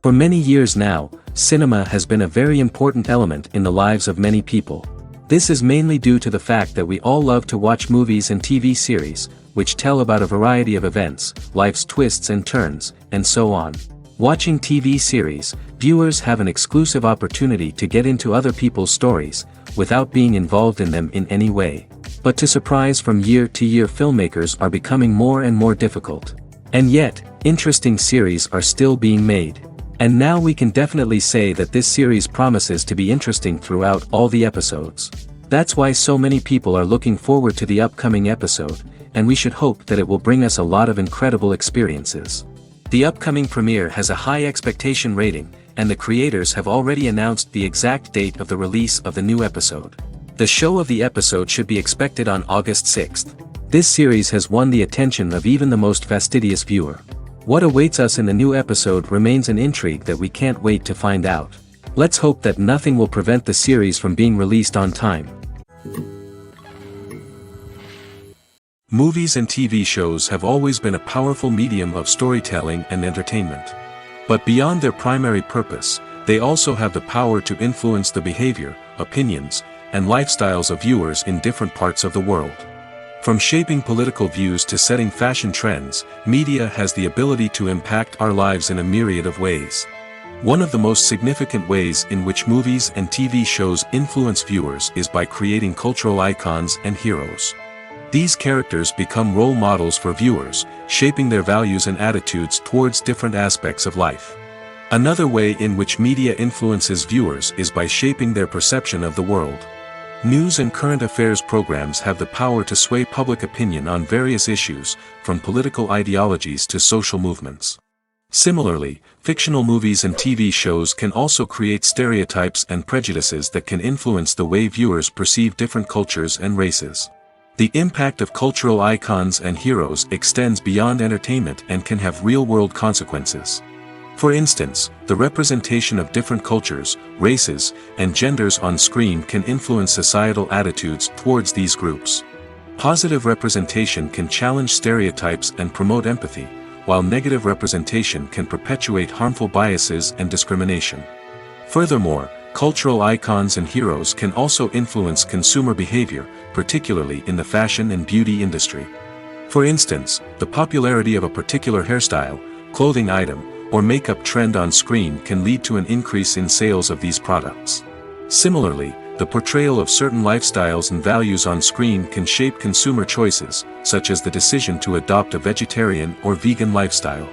For many years now, cinema has been a very important element in the lives of many people. This is mainly due to the fact that we all love to watch movies and TV series, which tell about a variety of events, life's twists and turns, and so on. Watching TV series, viewers have an exclusive opportunity to get into other people's stories, without being involved in them in any way. But to surprise from year to year, filmmakers are becoming more and more difficult. And yet, interesting series are still being made. And now we can definitely say that this series promises to be interesting throughout all the episodes. That's why so many people are looking forward to the upcoming episode, and we should hope that it will bring us a lot of incredible experiences. The upcoming premiere has a high expectation rating, and the creators have already announced the exact date of the release of the new episode. The show of the episode should be expected on August 6th. This series has won the attention of even the most fastidious viewer. What awaits us in the new episode remains an intrigue that we can't wait to find out. Let's hope that nothing will prevent the series from being released on time. Movies and TV shows have always been a powerful medium of storytelling and entertainment. But beyond their primary purpose, they also have the power to influence the behavior, opinions, and lifestyles of viewers in different parts of the world. From shaping political views to setting fashion trends, media has the ability to impact our lives in a myriad of ways. One of the most significant ways in which movies and TV shows influence viewers is by creating cultural icons and heroes. These characters become role models for viewers, shaping their values and attitudes towards different aspects of life. Another way in which media influences viewers is by shaping their perception of the world. News and current affairs programs have the power to sway public opinion on various issues, from political ideologies to social movements. Similarly, fictional movies and TV shows can also create stereotypes and prejudices that can influence the way viewers perceive different cultures and races. The impact of cultural icons and heroes extends beyond entertainment and can have real-world consequences. For instance, the representation of different cultures, races, and genders on screen can influence societal attitudes towards these groups. Positive representation can challenge stereotypes and promote empathy, while negative representation can perpetuate harmful biases and discrimination. Furthermore, cultural icons and heroes can also influence consumer behavior, particularly in the fashion and beauty industry. For instance, the popularity of a particular hairstyle, clothing item, or makeup trend on screen can lead to an increase in sales of these products. Similarly, the portrayal of certain lifestyles and values on screen can shape consumer choices, such as the decision to adopt a vegetarian or vegan lifestyle.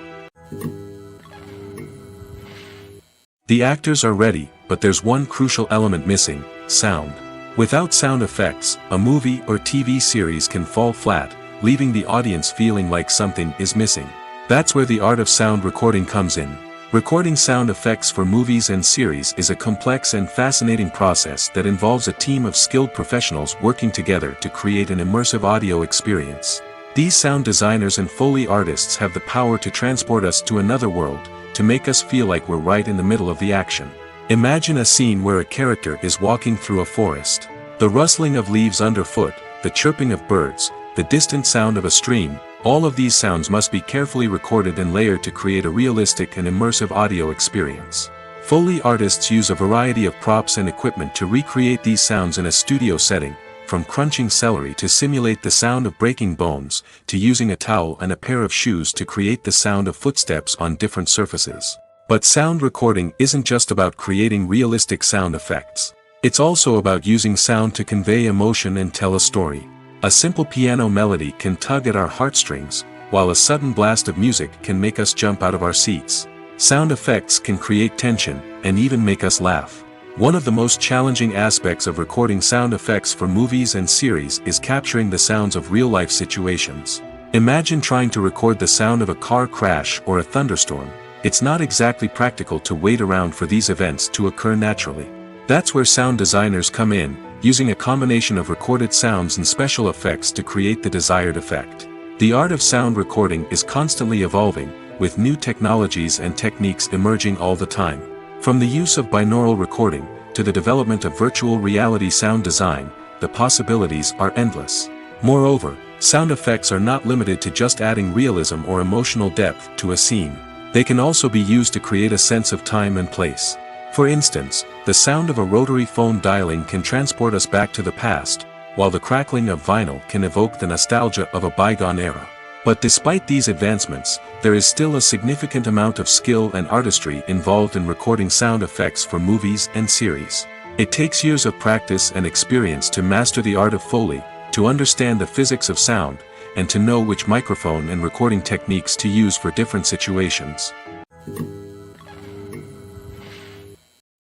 The actors are ready, but there's one crucial element missing: sound. Without sound effects, a movie or TV series can fall flat, leaving the audience feeling like something is missing. That's where the art of sound recording comes in. Recording sound effects for movies and series is a complex and fascinating process that involves a team of skilled professionals working together to create an immersive audio experience. These sound designers and Foley artists have the power to transport us to another world, to make us feel like we're right in the middle of the action. Imagine a scene where a character is walking through a forest. The rustling of leaves underfoot, the chirping of birds, the distant sound of a stream, all of these sounds must be carefully recorded and layered to create a realistic and immersive audio experience. Foley artists use a variety of props and equipment to recreate these sounds in a studio setting, from crunching celery to simulate the sound of breaking bones, to using a towel and a pair of shoes to create the sound of footsteps on different surfaces. But sound recording isn't just about creating realistic sound effects. It's also about using sound to convey emotion and tell a story. A simple piano melody can tug at our heartstrings, while a sudden blast of music can make us jump out of our seats. Sound effects can create tension, and even make us laugh. One of the most challenging aspects of recording sound effects for movies and series is capturing the sounds of real-life situations. Imagine trying to record the sound of a car crash or a thunderstorm. It's not exactly practical to wait around for these events to occur naturally. That's where sound designers come in, using a combination of recorded sounds and special effects to create the desired effect. The art of sound recording is constantly evolving, with new technologies and techniques emerging all the time. From the use of binaural recording, to the development of virtual reality sound design, the possibilities are endless. Moreover, sound effects are not limited to just adding realism or emotional depth to a scene. They can also be used to create a sense of time and place. For instance, the sound of a rotary phone dialing can transport us back to the past, while the crackling of vinyl can evoke the nostalgia of a bygone era. But despite these advancements, there is still a significant amount of skill and artistry involved in recording sound effects for movies and series. It takes years of practice and experience to master the art of Foley, to understand the physics of sound, and to know which microphone and recording techniques to use for different situations.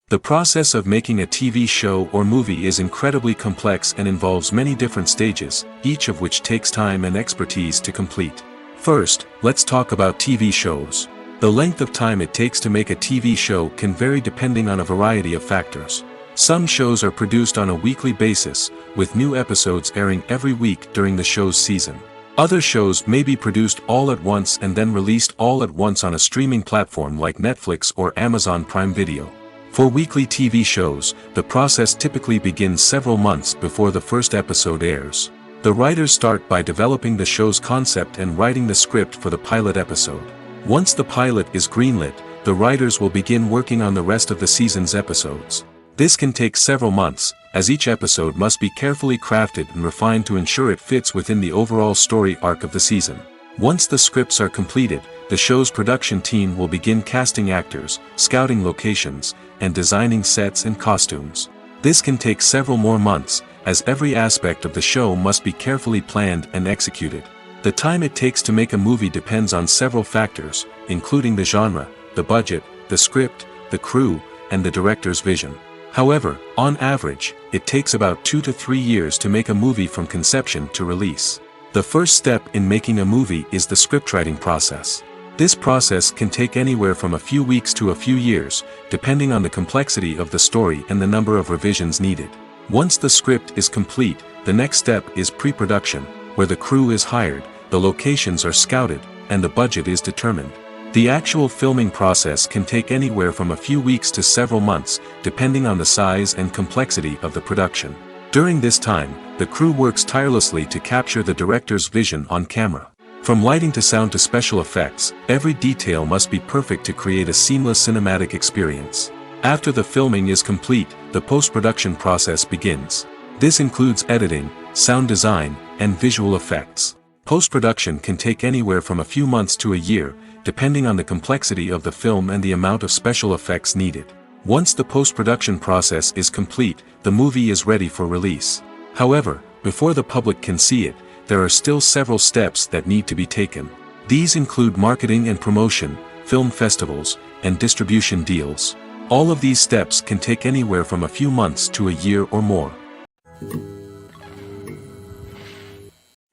The process of making a TV show or movie is incredibly complex and involves many different stages, each of which takes time and expertise to complete. First, let's talk about TV shows. The length of time it takes to make a TV show can vary depending on a variety of factors. Some shows are produced on a weekly basis, with new episodes airing every week during the show's season. Other shows may be produced all at once and then released all at once on a streaming platform like Netflix or Amazon Prime Video. For weekly TV shows, the process typically begins several months before the first episode airs. The writers start by developing the show's concept and writing the script for the pilot episode. Once the pilot is greenlit, the writers will begin working on the rest of the season's episodes. This can take several months, as each episode must be carefully crafted and refined to ensure it fits within the overall story arc of the season. Once the scripts are completed, the show's production team will begin casting actors, scouting locations, and designing sets and costumes. This can take several more months, as every aspect of the show must be carefully planned and executed. The time it takes to make a movie depends on several factors, including the genre, the budget, the script, the crew, and the director's vision. However, on average, it takes about 2 to 3 years to make a movie from conception to release. The first step in making a movie is the scriptwriting process. This process can take anywhere from a few weeks to a few years, depending on the complexity of the story and the number of revisions needed. Once the script is complete, the next step is pre-production, where the crew is hired, the locations are scouted, and the budget is determined. The actual filming process can take anywhere from a few weeks to several months, depending on the size and complexity of the production. During this time, the crew works tirelessly to capture the director's vision on camera. From lighting to sound to special effects, every detail must be perfect to create a seamless cinematic experience. After the filming is complete, the post-production process begins. This includes editing, sound design, and visual effects. Post-production can take anywhere from a few months to a year, depending on the complexity of the film and the amount of special effects needed. Once the post-production process is complete, the movie is ready for release. However, before the public can see it, there are still several steps that need to be taken. These include marketing and promotion, film festivals, and distribution deals. All of these steps can take anywhere from a few months to a year or more.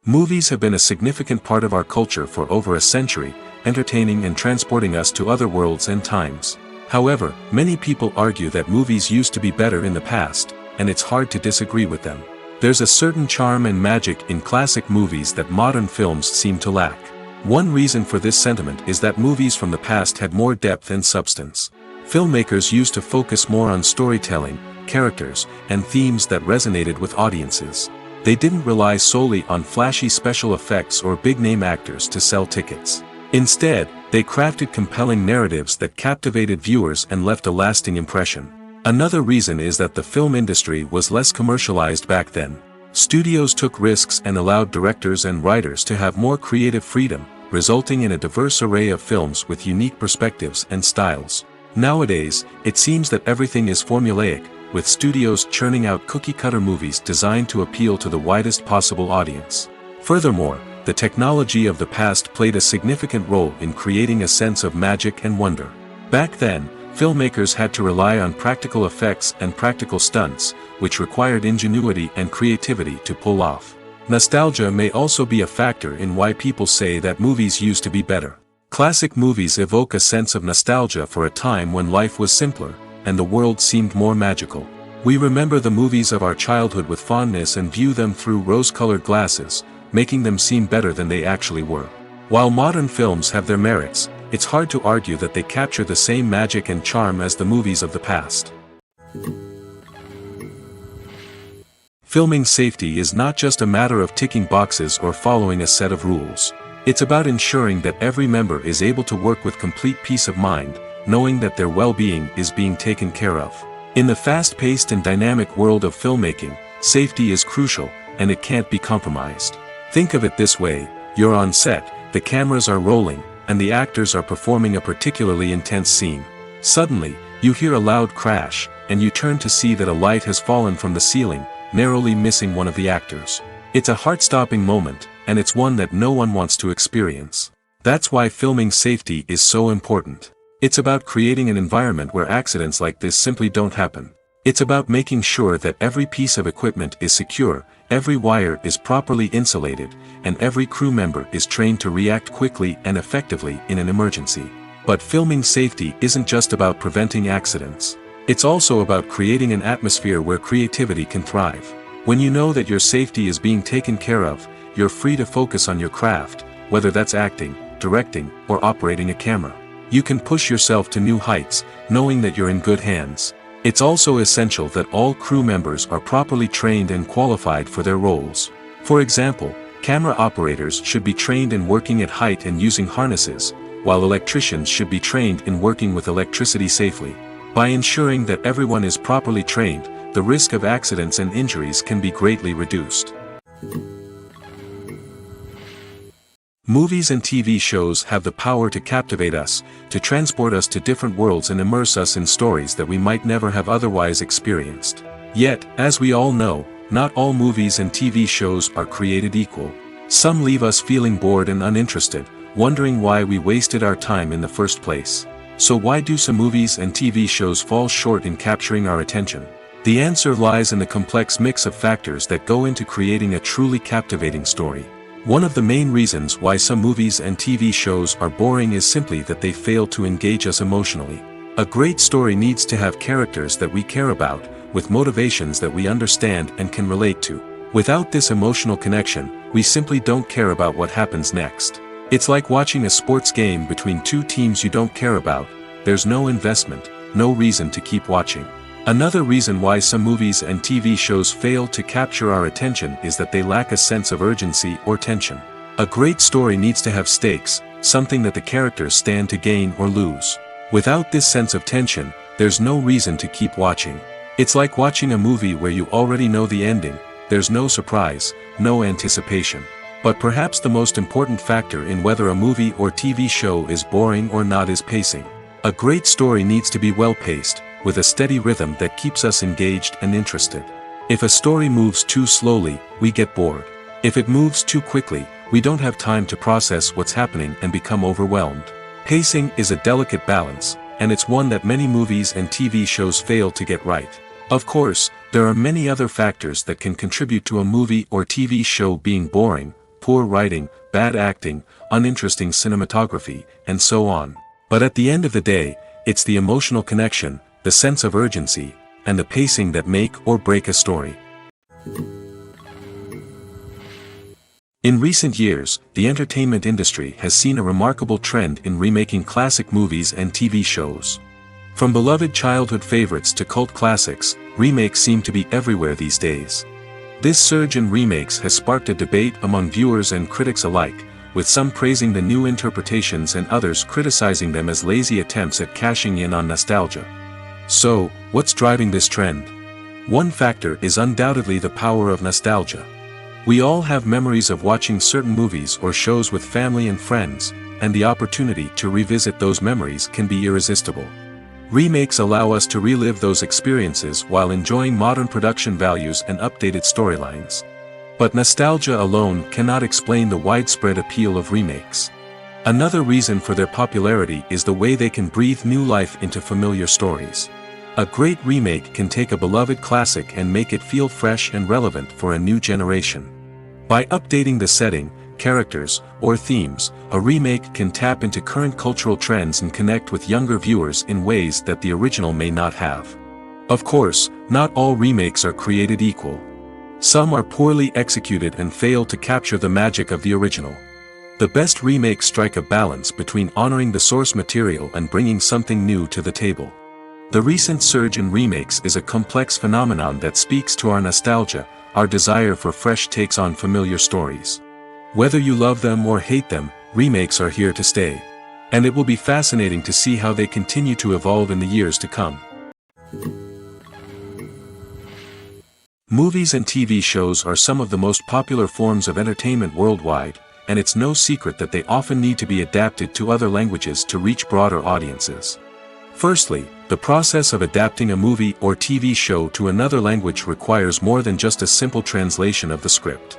Movies have been a significant part of our culture for over a century, entertaining and transporting us to other worlds and times. However, many people argue that movies used to be better in the past, and it's hard to disagree with them. There's a certain charm and magic in classic movies that modern films seem to lack. One reason for this sentiment is that movies from the past had more depth and substance. Filmmakers used to focus more on storytelling, characters, and themes that resonated with audiences. They didn't rely solely on flashy special effects or big-name actors to sell tickets. Instead, they crafted compelling narratives that captivated viewers and left a lasting impression. Another reason is that the film industry was less commercialized back then. Studios took risks and allowed directors and writers to have more creative freedom, resulting in a diverse array of films with unique perspectives and styles. Nowadays, it seems that everything is formulaic, with studios churning out cookie-cutter movies designed to appeal to the widest possible audience. Furthermore, the technology of the past played a significant role in creating a sense of magic and wonder. Back then, filmmakers had to rely on practical effects and practical stunts, which required ingenuity and creativity to pull off. Nostalgia may also be a factor in why people say that movies used to be better. Classic movies evoke a sense of nostalgia for a time when life was simpler, and the world seemed more magical. We remember the movies of our childhood with fondness and view them through rose-colored glasses, making them seem better than they actually were. While modern films have their merits, it's hard to argue that they capture the same magic and charm as the movies of the past. Filming safety is not just a matter of ticking boxes or following a set of rules. It's about ensuring that every member is able to work with complete peace of mind, knowing that their well-being is being taken care of. In the fast-paced and dynamic world of filmmaking, safety is crucial, and it can't be compromised. Think of it this way: you're on set, the cameras are rolling, and the actors are performing a particularly intense scene. Suddenly, you hear a loud crash, and you turn to see that a light has fallen from the ceiling, narrowly missing one of the actors. It's a heart-stopping moment, and it's one that no one wants to experience. That's why filming safety is so important. It's about creating an environment where accidents like this simply don't happen. It's about making sure that every piece of equipment is secure, every wire is properly insulated, and every crew member is trained to react quickly and effectively in an emergency. But filming safety isn't just about preventing accidents. It's also about creating an atmosphere where creativity can thrive. When you know that your safety is being taken care of, you're free to focus on your craft, whether that's acting, directing, or operating a camera. You can push yourself to new heights, knowing that you're in good hands. It's also essential that all crew members are properly trained and qualified for their roles. For example, camera operators should be trained in working at height and using harnesses, while electricians should be trained in working with electricity safely. By ensuring that everyone is properly trained, the risk of accidents and injuries can be greatly reduced. Movies and TV shows have the power to captivate us, to transport us to different worlds and immerse us in stories that we might never have otherwise experienced. Yet, as we all know, not all movies and TV shows are created equal. Some leave us feeling bored and uninterested, wondering why we wasted our time in the first place. So why do some movies and TV shows fall short in capturing our attention? The answer lies in the complex mix of factors that go into creating a truly captivating story. One of the main reasons why some movies and TV shows are boring is simply that they fail to engage us emotionally. A great story needs to have characters that we care about, with motivations that we understand and can relate to. Without this emotional connection, we simply don't care about what happens next. It's like watching a sports game between two teams you don't care about. There's no investment, no reason to keep watching. Another reason why some movies and TV shows fail to capture our attention is that they lack a sense of urgency or tension. A great story needs to have stakes, something that the characters stand to gain or lose. Without this sense of tension, there's no reason to keep watching. It's like watching a movie where you already know the ending. There's no surprise, no anticipation. But perhaps the most important factor in whether a movie or TV show is boring or not is pacing. A great story needs to be well-paced, with a steady rhythm that keeps us engaged and interested. If a story moves too slowly, we get bored. If it moves too quickly, we don't have time to process what's happening and become overwhelmed. Pacing is a delicate balance, and it's one that many movies and TV shows fail to get right. Of course, there are many other factors that can contribute to a movie or TV show being boring: poor writing, bad acting, uninteresting cinematography, and so on. But at the end of the day, it's the emotional connection, the sense of urgency, and the pacing that make or break a story. In recent years, the entertainment industry has seen a remarkable trend in remaking classic movies and TV shows. From beloved childhood favorites to cult classics, remakes seem to be everywhere these days. This surge in remakes has sparked a debate among viewers and critics alike, with some praising the new interpretations and others criticizing them as lazy attempts at cashing in on nostalgia. So, what's driving this trend? One factor is undoubtedly the power of nostalgia. We all have memories of watching certain movies or shows with family and friends, and the opportunity to revisit those memories can be irresistible. Remakes allow us to relive those experiences while enjoying modern production values and updated storylines. But nostalgia alone cannot explain the widespread appeal of remakes. Another reason for their popularity is the way they can breathe new life into familiar stories. A great remake can take a beloved classic and make it feel fresh and relevant for a new generation. By updating the setting, characters, or themes, a remake can tap into current cultural trends and connect with younger viewers in ways that the original may not have. Of course, not all remakes are created equal. Some are poorly executed and fail to capture the magic of the original. The best remakes strike a balance between honoring the source material and bringing something new to the table. The recent surge in remakes is a complex phenomenon that speaks to our nostalgia, our desire for fresh takes on familiar stories. Whether you love them or hate them, remakes are here to stay. And it will be fascinating to see how they continue to evolve in the years to come. Movies and TV shows are some of the most popular forms of entertainment worldwide, and it's no secret that they often need to be adapted to other languages to reach broader audiences. Firstly, the process of adapting a movie or TV show to another language requires more than just a simple translation of the script.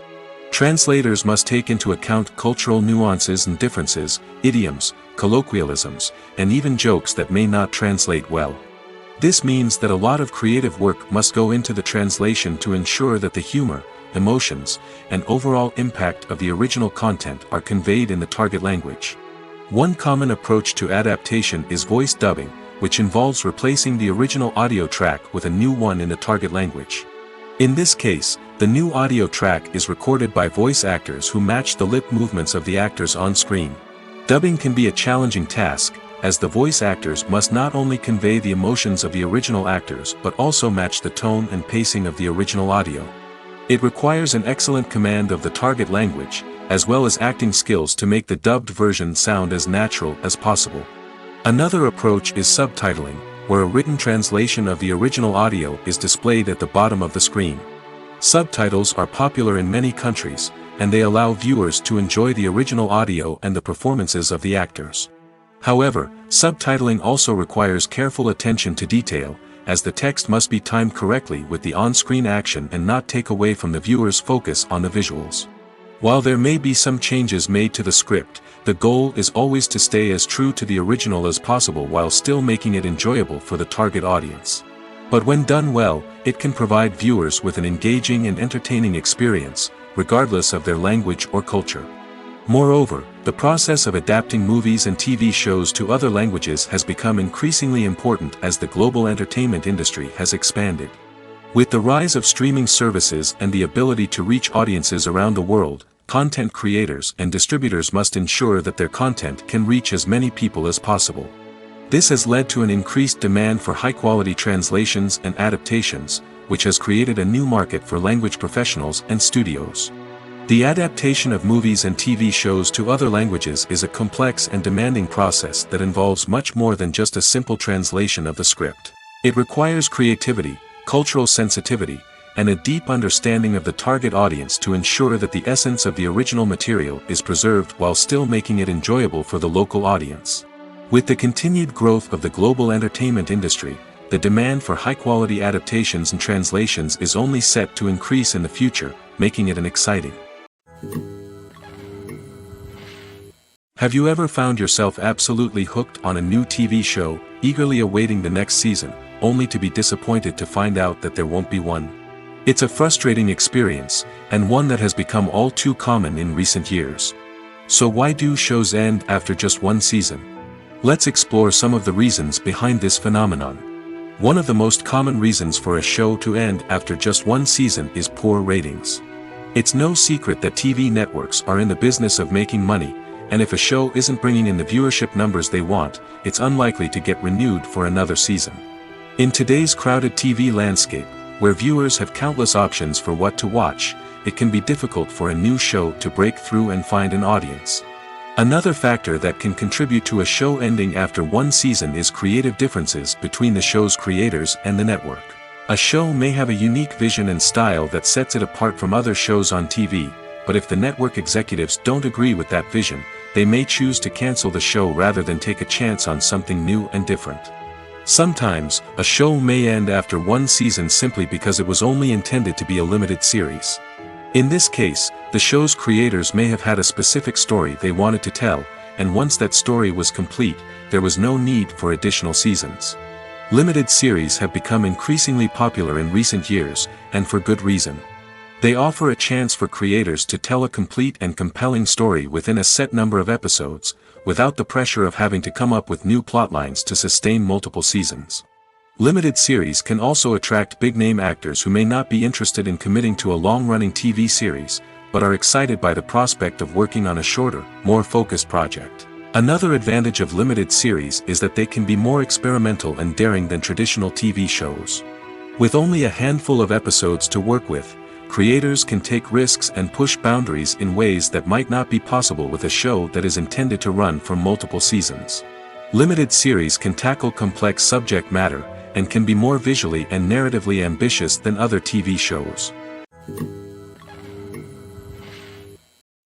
Translators must take into account cultural nuances and differences, idioms, colloquialisms, and even jokes that may not translate well. This means that a lot of creative work must go into the translation to ensure that the humor, emotions, and overall impact of the original content are conveyed in the target language. One common approach to adaptation is voice dubbing, which involves replacing the original audio track with a new one in the target language. In this case, the new audio track is recorded by voice actors who match the lip movements of the actors on screen. Dubbing can be a challenging task, as the voice actors must not only convey the emotions of the original actors but also match the tone and pacing of the original audio. It requires an excellent command of the target language, as well as acting skills to make the dubbed version sound as natural as possible. Another approach is subtitling, where a written translation of the original audio is displayed at the bottom of the screen. Subtitles are popular in many countries, and they allow viewers to enjoy the original audio and the performances of the actors. However, subtitling also requires careful attention to detail, as the text must be timed correctly with the on-screen action and not take away from the viewer's focus on the visuals. While there may be some changes made to the script, the goal is always to stay as true to the original as possible while still making it enjoyable for the target audience. But when done well, it can provide viewers with an engaging and entertaining experience, regardless of their language or culture. Moreover, the process of adapting movies and TV shows to other languages has become increasingly important as the global entertainment industry has expanded. With the rise of streaming services and the ability to reach audiences around the world, content creators and distributors must ensure that their content can reach as many people as possible. This has led to an increased demand for high-quality translations and adaptations, which has created a new market for language professionals and studios. The adaptation of movies and TV shows to other languages is a complex and demanding process that involves much more than just a simple translation of the script. It requires creativity, cultural sensitivity, and a deep understanding of the target audience to ensure that the essence of the original material is preserved while still making it enjoyable for the local audience. With the continued growth of the global entertainment industry, the demand for high-quality adaptations and translations is only set to increase in the future, making it exciting. Have you ever found yourself absolutely hooked on a new TV show, eagerly awaiting the next season, only to be disappointed to find out that there won't be one? It's a frustrating experience, and one that has become all too common in recent years. So why do shows end after just one season? Let's explore some of the reasons behind this phenomenon. One of the most common reasons for a show to end after just one season is poor ratings. It's no secret that TV networks are in the business of making money, and if a show isn't bringing in the viewership numbers they want, it's unlikely to get renewed for another season. In today's crowded TV landscape, where viewers have countless options for what to watch, it can be difficult for a new show to break through and find an audience. Another factor that can contribute to a show ending after one season is creative differences between the show's creators and the network. A show may have a unique vision and style that sets it apart from other shows on TV, but if the network executives don't agree with that vision, they may choose to cancel the show rather than take a chance on something new and different. Sometimes, a show may end after one season simply because it was only intended to be a limited series. In this case, the show's creators may have had a specific story they wanted to tell, and once that story was complete, there was no need for additional seasons. Limited series have become increasingly popular in recent years, and for good reason. They offer a chance for creators to tell a complete and compelling story within a set number of episodes, without the pressure of having to come up with new plotlines to sustain multiple seasons. Limited series can also attract big-name actors who may not be interested in committing to a long-running TV series, but are excited by the prospect of working on a shorter, more focused project. Another advantage of limited series is that they can be more experimental and daring than traditional TV shows. With only a handful of episodes to work with, creators can take risks and push boundaries in ways that might not be possible with a show that is intended to run for multiple seasons. Limited series can tackle complex subject matter, and can be more visually and narratively ambitious than other TV shows.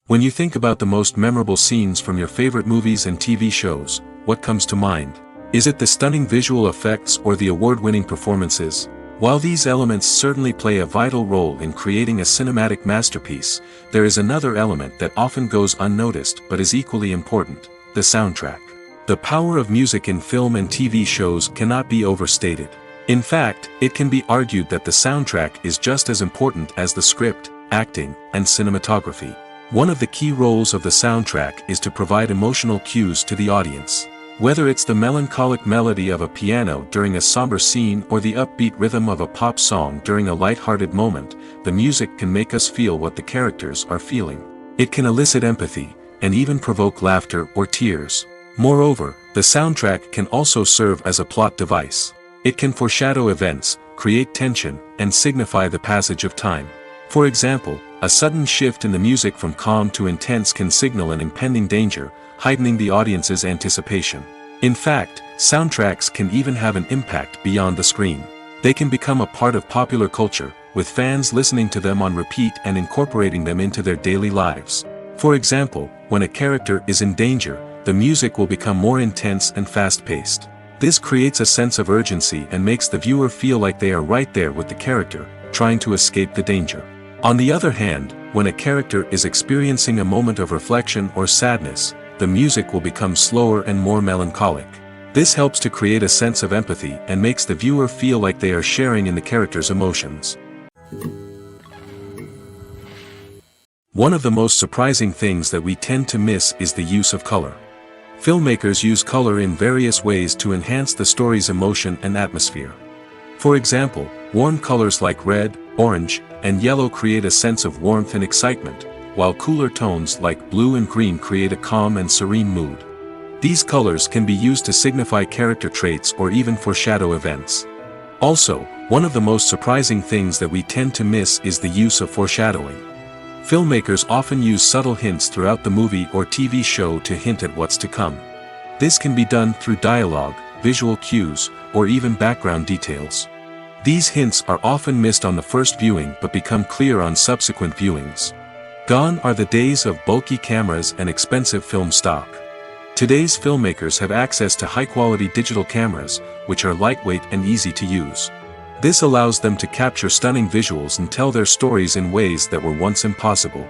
When you think about the most memorable scenes from your favorite movies and TV shows, what comes to mind? Is it the stunning visual effects or the award-winning performances? While these elements certainly play a vital role in creating a cinematic masterpiece, there is another element that often goes unnoticed but is equally important: the soundtrack. The power of music in film and TV shows cannot be overstated. In fact, it can be argued that the soundtrack is just as important as the script, acting, and cinematography. One of the key roles of the soundtrack is to provide emotional cues to the audience. Whether it's the melancholic melody of a piano during a somber scene or the upbeat rhythm of a pop song during a light-hearted moment, the music can make us feel what the characters are feeling. It can elicit empathy, and even provoke laughter or tears. Moreover, the soundtrack can also serve as a plot device. It can foreshadow events, create tension, and signify the passage of time. For example, a sudden shift in the music from calm to intense can signal an impending danger, heightening the audience's anticipation. In fact, soundtracks can even have an impact beyond the screen. They can become a part of popular culture, with fans listening to them on repeat and incorporating them into their daily lives. For example, when a character is in danger, the music will become more intense and fast-paced. This creates a sense of urgency and makes the viewer feel like they are right there with the character, trying to escape the danger. On the other hand, when a character is experiencing a moment of reflection or sadness, the music will become slower and more melancholic. This helps to create a sense of empathy and makes the viewer feel like they are sharing in the character's emotions. One of the most surprising things that we tend to miss is the use of color. Filmmakers use color in various ways to enhance the story's emotion and atmosphere. For example, warm colors like red, orange, and yellow create a sense of warmth and excitement, while cooler tones like blue and green create a calm and serene mood. These colors can be used to signify character traits or even foreshadow events. Also, one of the most surprising things that we tend to miss is the use of foreshadowing. Filmmakers often use subtle hints throughout the movie or TV show to hint at what's to come. This can be done through dialogue, visual cues, or even background details. These hints are often missed on the first viewing but become clear on subsequent viewings. Gone are the days of bulky cameras and expensive film stock. Today's filmmakers have access to high-quality digital cameras, which are lightweight and easy to use. This allows them to capture stunning visuals and tell their stories in ways that were once impossible.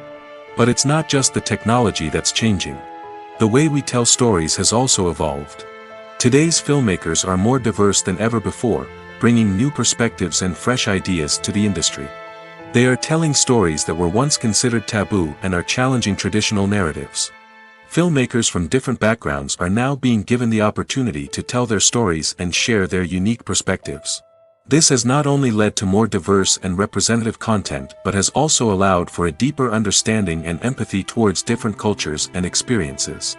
But it's not just the technology that's changing. The way we tell stories has also evolved. Today's filmmakers are more diverse than ever before, bringing new perspectives and fresh ideas to the industry. They are telling stories that were once considered taboo and are challenging traditional narratives. Filmmakers from different backgrounds are now being given the opportunity to tell their stories and share their unique perspectives. This has not only led to more diverse and representative content but has also allowed for a deeper understanding and empathy towards different cultures and experiences.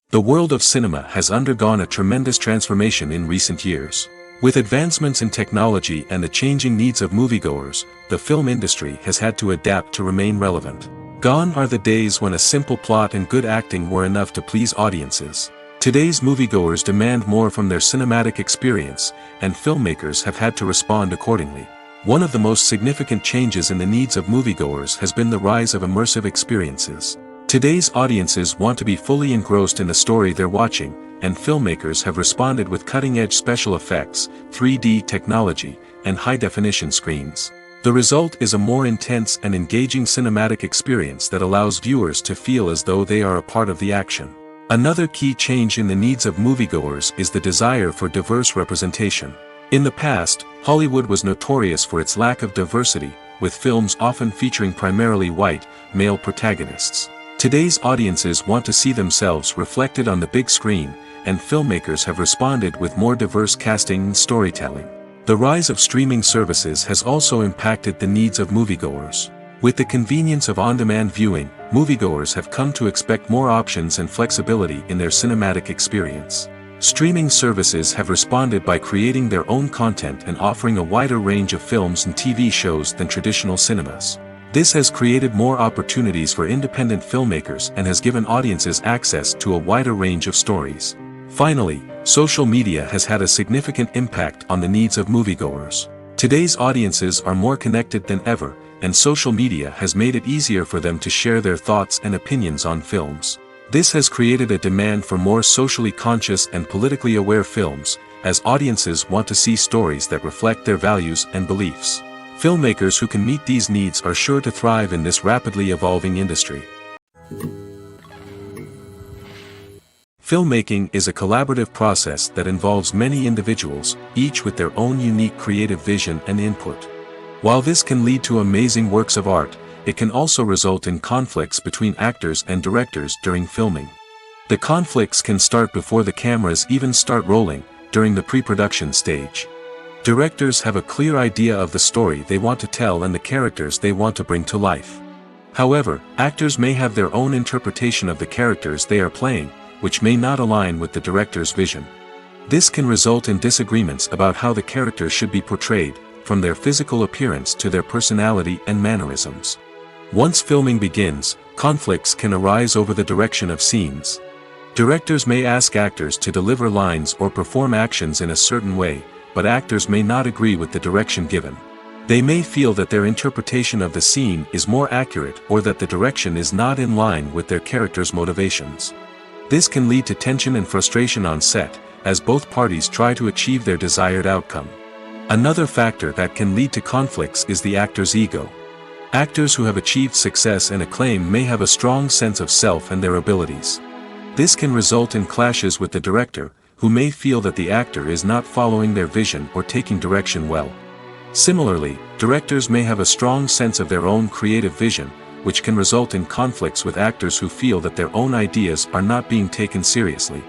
The world of cinema has undergone a tremendous transformation in recent years. With advancements in technology and the changing needs of moviegoers, the film industry has had to adapt to remain relevant. Gone are the days when a simple plot and good acting were enough to please audiences. Today's moviegoers demand more from their cinematic experience, and filmmakers have had to respond accordingly. One of the most significant changes in the needs of moviegoers has been the rise of immersive experiences. Today's audiences want to be fully engrossed in the story they're watching, and filmmakers have responded with cutting-edge special effects, 3D technology, and high-definition screens. The result is a more intense and engaging cinematic experience that allows viewers to feel as though they are a part of the action. Another key change in the needs of moviegoers is the desire for diverse representation. In the past, Hollywood was notorious for its lack of diversity, with films often featuring primarily white, male protagonists. Today's audiences want to see themselves reflected on the big screen, and filmmakers have responded with more diverse casting and storytelling. The rise of streaming services has also impacted the needs of moviegoers. With the convenience of on-demand viewing, moviegoers have come to expect more options and flexibility in their cinematic experience. Streaming services have responded by creating their own content and offering a wider range of films and TV shows than traditional cinemas. This has created more opportunities for independent filmmakers and has given audiences access to a wider range of stories. Finally, social media has had a significant impact on the needs of moviegoers. Today's audiences are more connected than ever, and social media has made it easier for them to share their thoughts and opinions on films. This has created a demand for more socially conscious and politically aware films, as audiences want to see stories that reflect their values and beliefs. Filmmakers who can meet these needs are sure to thrive in this rapidly evolving industry. Filmmaking is a collaborative process that involves many individuals, each with their own unique creative vision and input. While this can lead to amazing works of art, it can also result in conflicts between actors and directors during filming. The conflicts can start before the cameras even start rolling, during the pre-production stage. Directors have a clear idea of the story they want to tell and the characters they want to bring to life. However, actors may have their own interpretation of the characters they are playing, which may not align with the director's vision. This can result in disagreements about how the characters should be portrayed, from their physical appearance to their personality and mannerisms. Once filming begins, conflicts can arise over the direction of scenes. Directors may ask actors to deliver lines or perform actions in a certain way, but actors may not agree with the direction given. They may feel that their interpretation of the scene is more accurate or that the direction is not in line with their character's motivations. This can lead to tension and frustration on set, as both parties try to achieve their desired outcome. Another factor that can lead to conflicts is the actor's ego. Actors who have achieved success and acclaim may have a strong sense of self and their abilities. This can result in clashes with the director, who may feel that the actor is not following their vision or taking direction well. Similarly, directors may have a strong sense of their own creative vision, which can result in conflicts with actors who feel that their own ideas are not being taken seriously.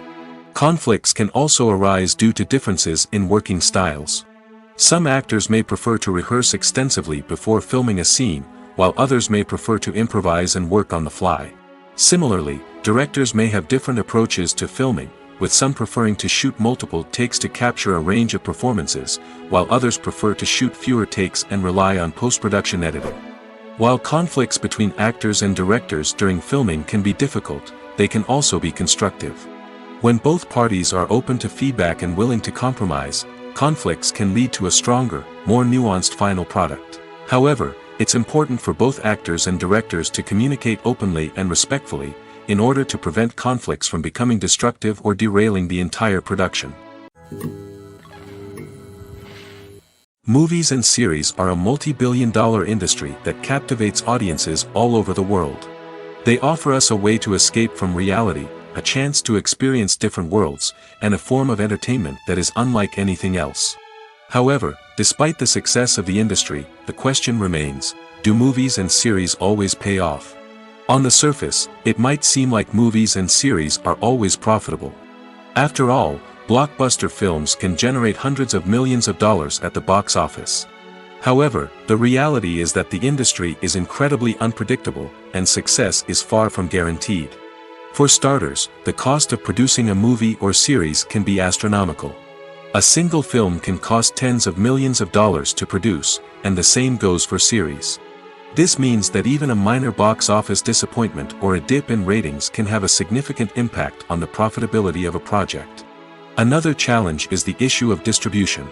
Conflicts can also arise due to differences in working styles. Some actors may prefer to rehearse extensively before filming a scene, while others may prefer to improvise and work on the fly. Similarly, directors may have different approaches to filming, with some preferring to shoot multiple takes to capture a range of performances, while others prefer to shoot fewer takes and rely on post-production editing. While conflicts between actors and directors during filming can be difficult, they can also be constructive. When both parties are open to feedback and willing to compromise, conflicts can lead to a stronger, more nuanced final product. However, it's important for both actors and directors to communicate openly and respectfully, in order to prevent conflicts from becoming destructive or derailing the entire production. Movies and series are a multi-billion-dollar industry that captivates audiences all over the world. They offer us a way to escape from reality, a chance to experience different worlds, and a form of entertainment that is unlike anything else. However, despite the success of the industry, the question remains, do movies and series always pay off? On the surface, it might seem like movies and series are always profitable. After all, blockbuster films can generate hundreds of millions of dollars at the box office. However, the reality is that the industry is incredibly unpredictable, and success is far from guaranteed. For starters, the cost of producing a movie or series can be astronomical. A single film can cost tens of millions of dollars to produce, and the same goes for series. This means that even a minor box office disappointment or a dip in ratings can have a significant impact on the profitability of a project. Another challenge is the issue of distribution.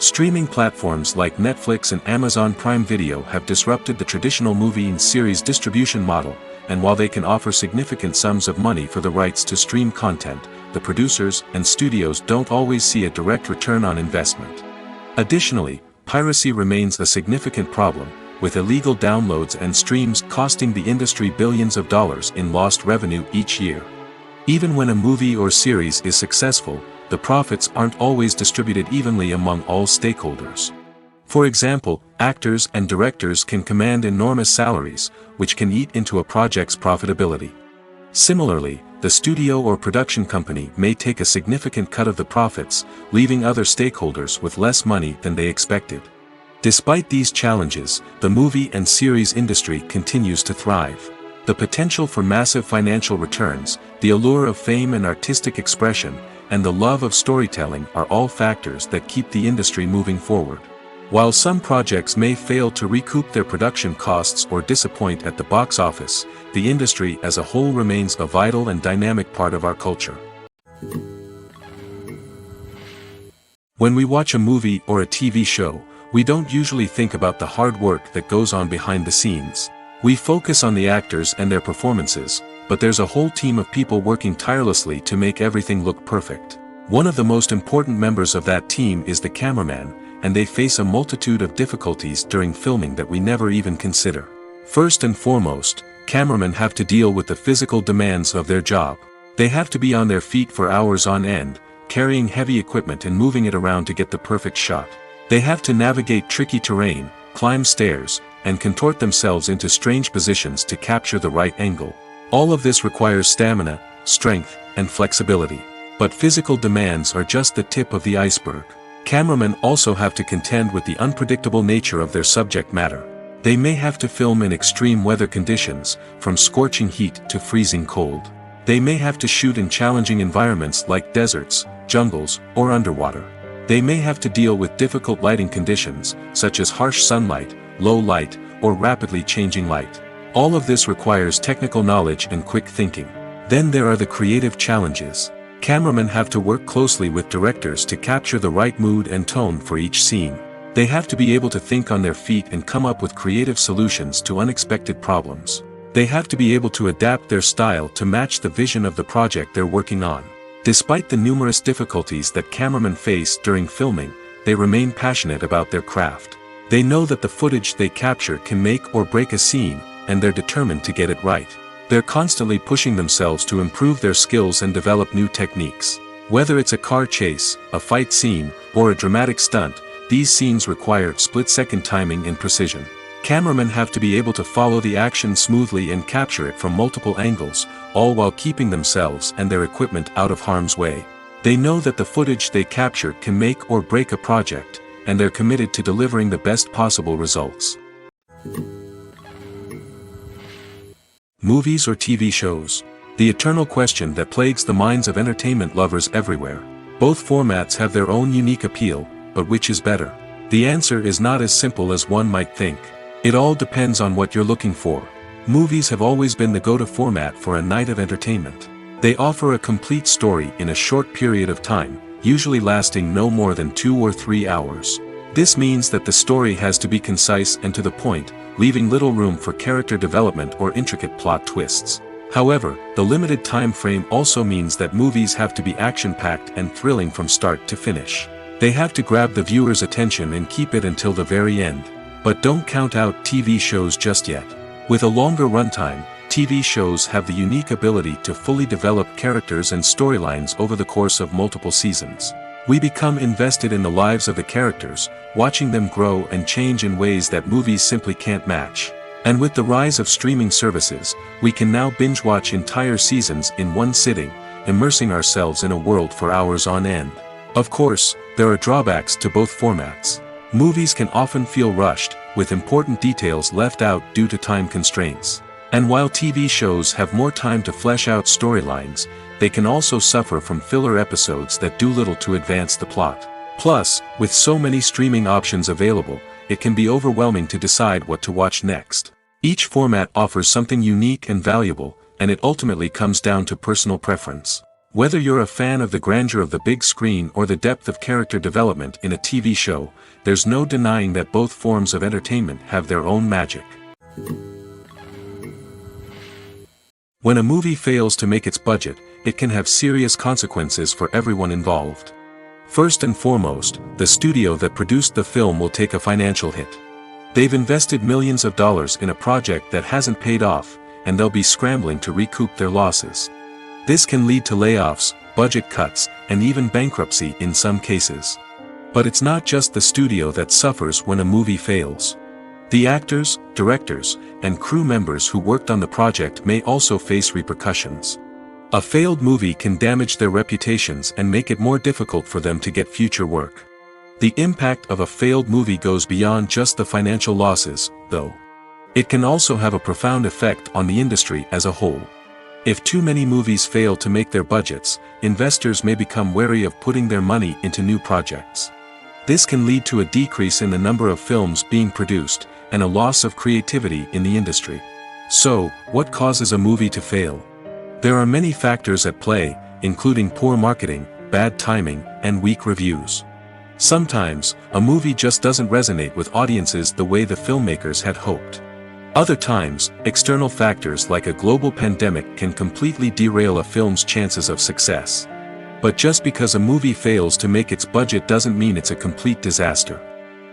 Streaming platforms like Netflix and Amazon Prime Video have disrupted the traditional movie and series distribution model, and while they can offer significant sums of money for the rights to stream content, the producers and studios don't always see a direct return on investment. Additionally, piracy remains a significant problem, with illegal downloads and streams costing the industry billions of dollars in lost revenue each year. Even when a movie or series is successful, the profits aren't always distributed evenly among all stakeholders. For example, actors and directors can command enormous salaries, which can eat into a project's profitability. Similarly, the studio or production company may take a significant cut of the profits, leaving other stakeholders with less money than they expected. Despite these challenges, the movie and series industry continues to thrive. The potential for massive financial returns, the allure of fame and artistic expression, and the love of storytelling are all factors that keep the industry moving forward. While some projects may fail to recoup their production costs or disappoint at the box office, the industry as a whole remains a vital and dynamic part of our culture. When we watch a movie or a TV show, we don't usually think about the hard work that goes on behind the scenes. We focus on the actors and their performances, but there's a whole team of people working tirelessly to make everything look perfect. One of the most important members of that team is the cameraman, and they face a multitude of difficulties during filming that we never even consider. First and foremost, cameramen have to deal with the physical demands of their job. They have to be on their feet for hours on end, carrying heavy equipment and moving it around to get the perfect shot. They have to navigate tricky terrain, climb stairs, and contort themselves into strange positions to capture the right angle. All of this requires stamina, strength, and flexibility. But physical demands are just the tip of the iceberg. Cameramen also have to contend with the unpredictable nature of their subject matter. They may have to film in extreme weather conditions, from scorching heat to freezing cold. They may have to shoot in challenging environments like deserts, jungles, or underwater. They may have to deal with difficult lighting conditions, such as harsh sunlight, low light, or rapidly changing light. All of this requires technical knowledge and quick thinking. Then there are the creative challenges. Cameramen have to work closely with directors to capture the right mood and tone for each scene. They have to be able to think on their feet and come up with creative solutions to unexpected problems. They have to be able to adapt their style to match the vision of the project they're working on. Despite the numerous difficulties that cameramen face during filming, they remain passionate about their craft. They know that the footage they capture can make or break a scene, and they're determined to get it right. They're constantly pushing themselves to improve their skills and develop new techniques. Whether it's a car chase, a fight scene, or a dramatic stunt, these scenes require split-second timing and precision. Cameramen have to be able to follow the action smoothly and capture it from multiple angles, all while keeping themselves and their equipment out of harm's way. They know that the footage they capture can make or break a project, and they're committed to delivering the best possible results. Movies or TV shows? The eternal question that plagues the minds of entertainment lovers everywhere. Both formats have their own unique appeal, but which is better? The answer is not as simple as one might think. It all depends on what you're looking for. Movies have always been the go-to format for a night of entertainment. They offer a complete story in a short period of time, usually lasting no more than 2 or 3 hours. This means that the story has to be concise and to the point, leaving little room for character development or intricate plot twists. However, the limited time frame also means that movies have to be action-packed and thrilling from start to finish. They have to grab the viewer's attention and keep it until the very end. But don't count out TV shows just yet. With a longer runtime, TV shows have the unique ability to fully develop characters and storylines over the course of multiple seasons. We become invested in the lives of the characters, watching them grow and change in ways that movies simply can't match. And with the rise of streaming services, we can now binge-watch entire seasons in one sitting, immersing ourselves in a world for hours on end. Of course, there are drawbacks to both formats. Movies can often feel rushed, with important details left out due to time constraints. And while TV shows have more time to flesh out storylines, they can also suffer from filler episodes that do little to advance the plot. Plus, with so many streaming options available, it can be overwhelming to decide what to watch next. Each format offers something unique and valuable, and it ultimately comes down to personal preference. Whether you're a fan of the grandeur of the big screen or the depth of character development in a TV show, there's no denying that both forms of entertainment have their own magic. When a movie fails to make its budget, it can have serious consequences for everyone involved. First and foremost, the studio that produced the film will take a financial hit. They've invested millions of dollars in a project that hasn't paid off, and they'll be scrambling to recoup their losses. This can lead to layoffs, budget cuts, and even bankruptcy in some cases. But it's not just the studio that suffers when a movie fails. The actors, directors, and crew members who worked on the project may also face repercussions. A failed movie can damage their reputations and make it more difficult for them to get future work. The impact of a failed movie goes beyond just the financial losses, though. It can also have a profound effect on the industry as a whole. If too many movies fail to make their budgets, investors may become wary of putting their money into new projects. This can lead to a decrease in the number of films being produced, and a loss of creativity in the industry. So, what causes a movie to fail? There are many factors at play, including poor marketing, bad timing, and weak reviews. Sometimes, a movie just doesn't resonate with audiences the way the filmmakers had hoped. Other times, external factors like a global pandemic can completely derail a film's chances of success. But just because a movie fails to make its budget doesn't mean it's a complete disaster.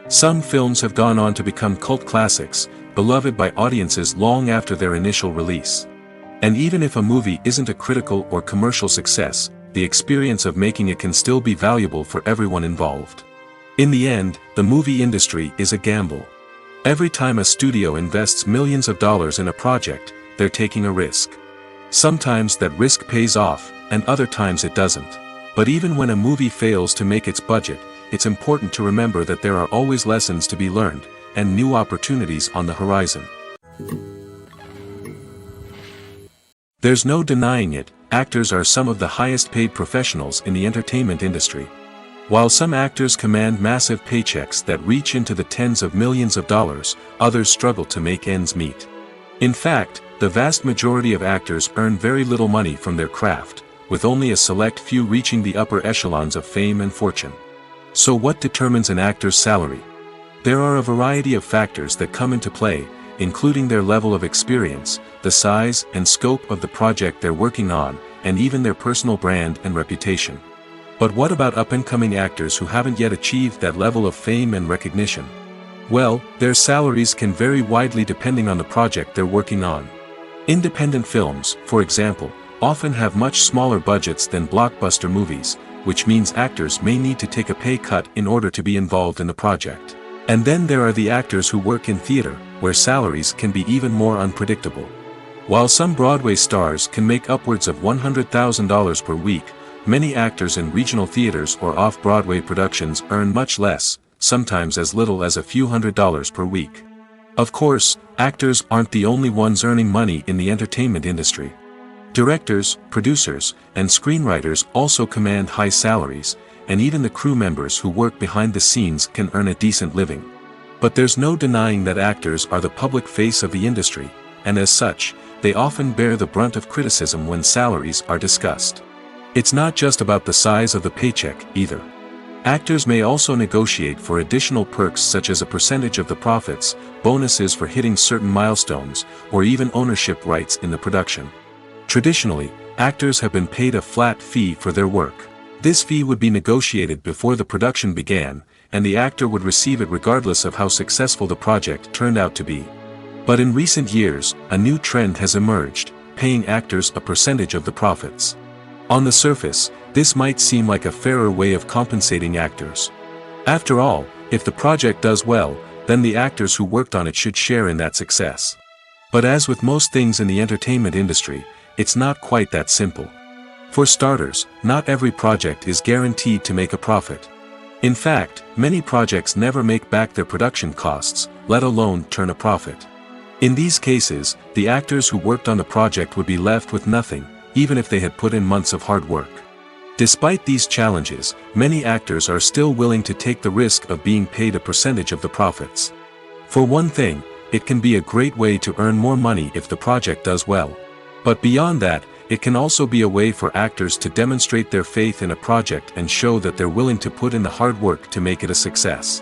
Some films have gone on to become cult classics, beloved by audiences long after their initial release. And even if a movie isn't a critical or commercial success, the experience of making it can still be valuable for everyone involved. In the end, the movie industry is a gamble. Every time a studio invests millions of dollars in a project, they're taking a risk. Sometimes that risk pays off, and other times it doesn't. But even when a movie fails to make its budget, it's important to remember that there are always lessons to be learned, and new opportunities on the horizon. There's no denying it, actors are some of the highest paid professionals in the entertainment industry. While some actors command massive paychecks that reach into the tens of millions of dollars, others struggle to make ends meet. In fact, the vast majority of actors earn very little money from their craft, with only a select few reaching the upper echelons of fame and fortune. So what determines an actor's salary? There are a variety of factors that come into play, including their level of experience, the size and scope of the project they're working on, and even their personal brand and reputation. But what about up-and-coming actors who haven't yet achieved that level of fame and recognition? Well, their salaries can vary widely depending on the project they're working on. Independent films, for example, often have much smaller budgets than blockbuster movies, which means actors may need to take a pay cut in order to be involved in the project. And then there are the actors who work in theater, where salaries can be even more unpredictable. While some Broadway stars can make upwards of $100,000 per week, many actors in regional theaters or off-Broadway productions earn much less, sometimes as little as a few $100s per week. Of course, actors aren't the only ones earning money in the entertainment industry. Directors, producers, and screenwriters also command high salaries, and even the crew members who work behind the scenes can earn a decent living. But there's no denying that actors are the public face of the industry, and as such, they often bear the brunt of criticism when salaries are discussed. It's not just about the size of the paycheck, either. Actors may also negotiate for additional perks such as a percentage of the profits, bonuses for hitting certain milestones, or even ownership rights in the production. Traditionally, actors have been paid a flat fee for their work. This fee would be negotiated before the production began, and the actor would receive it regardless of how successful the project turned out to be. But in recent years, a new trend has emerged, paying actors a percentage of the profits. On the surface, this might seem like a fairer way of compensating actors. After all, if the project does well, then the actors who worked on it should share in that success. But as with most things in the entertainment industry, it's not quite that simple. For starters, not every project is guaranteed to make a profit. In fact, many projects never make back their production costs, let alone turn a profit. In these cases, the actors who worked on the project would be left with nothing, even if they had put in months of hard work. Despite these challenges, many actors are still willing to take the risk of being paid a percentage of the profits. For one thing, it can be a great way to earn more money if the project does well. But beyond that, it can also be a way for actors to demonstrate their faith in a project and show that they're willing to put in the hard work to make it a success.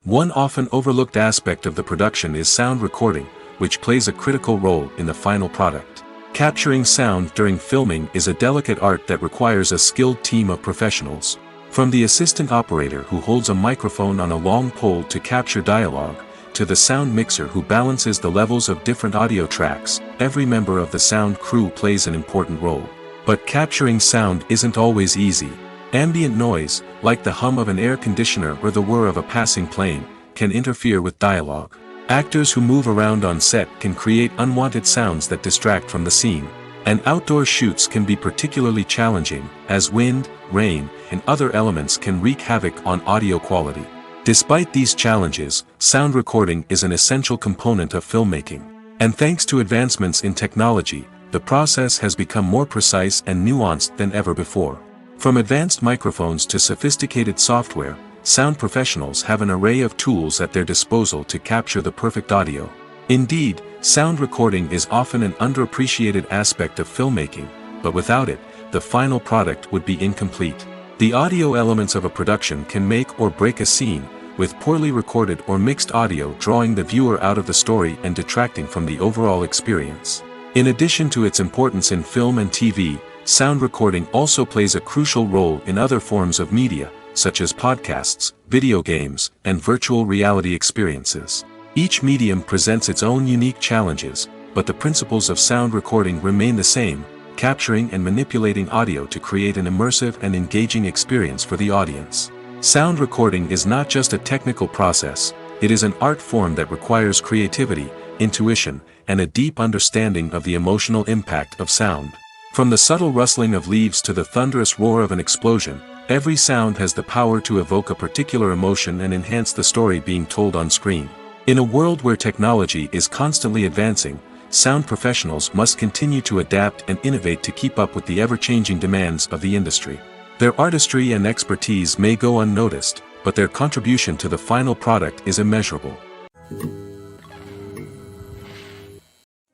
One often overlooked aspect of the production is sound recording, which plays a critical role in the final product. Capturing sound during filming is a delicate art that requires a skilled team of professionals. From the assistant operator who holds a microphone on a long pole to capture dialogue, to the sound mixer who balances the levels of different audio tracks, every member of the sound crew plays an important role. But capturing sound isn't always easy. Ambient noise, like the hum of an air conditioner or the whir of a passing plane, can interfere with dialogue. Actors who move around on set can create unwanted sounds that distract from the scene. And outdoor shoots can be particularly challenging, as wind, rain, and other elements can wreak havoc on audio quality. Despite these challenges, sound recording is an essential component of filmmaking. And thanks to advancements in technology, the process has become more precise and nuanced than ever before. From advanced microphones to sophisticated software, sound professionals have an array of tools at their disposal to capture the perfect audio. Indeed, sound recording is often an underappreciated aspect of filmmaking, but without it, the final product would be incomplete. The audio elements of a production can make or break a scene, with poorly recorded or mixed audio drawing the viewer out of the story and detracting from the overall experience. In addition to its importance in film and TV, sound recording also plays a crucial role in other forms of media, such as podcasts, video games, and virtual reality experiences. Each medium presents its own unique challenges, but the principles of sound recording remain the same, capturing and manipulating audio to create an immersive and engaging experience for the audience. Sound recording is not just a technical process, it is an art form that requires creativity, intuition, and a deep understanding of the emotional impact of sound. From the subtle rustling of leaves to the thunderous roar of an explosion, every sound has the power to evoke a particular emotion and enhance the story being told on screen. In a world where technology is constantly advancing, sound professionals must continue to adapt and innovate to keep up with the ever-changing demands of the industry. Their artistry and expertise may go unnoticed, but their contribution to the final product is immeasurable.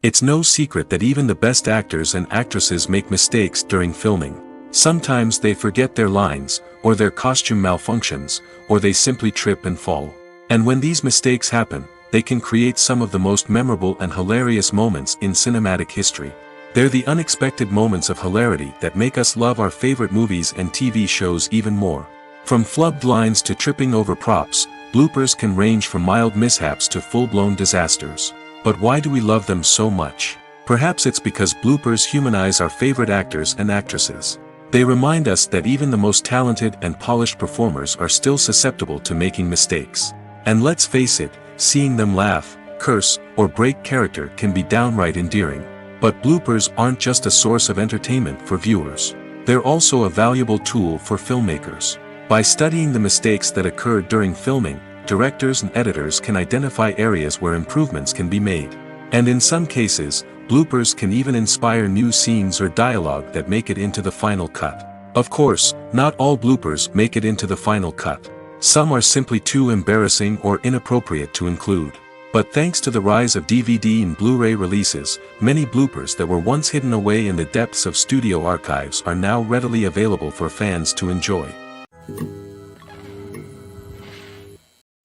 It's no secret that even the best actors and actresses make mistakes during filming. Sometimes they forget their lines, or their costume malfunctions, or they simply trip and fall. And when these mistakes happen, they can create some of the most memorable and hilarious moments in cinematic history. They're the unexpected moments of hilarity that make us love our favorite movies and TV shows even more. From flubbed lines to tripping over props, bloopers can range from mild mishaps to full-blown disasters. But why do we love them so much? Perhaps it's because bloopers humanize our favorite actors and actresses. They remind us that even the most talented and polished performers are still susceptible to making mistakes. And let's face it, seeing them laugh, curse, or break character can be downright endearing. But bloopers aren't just a source of entertainment for viewers. They're also a valuable tool for filmmakers. By studying the mistakes that occurred during filming, directors and editors can identify areas where improvements can be made. And in some cases, bloopers can even inspire new scenes or dialogue that make it into the final cut. Of course, not all bloopers make it into the final cut. Some are simply too embarrassing or inappropriate to include. But thanks to the rise of DVD and Blu-ray releases, many bloopers that were once hidden away in the depths of studio archives are now readily available for fans to enjoy.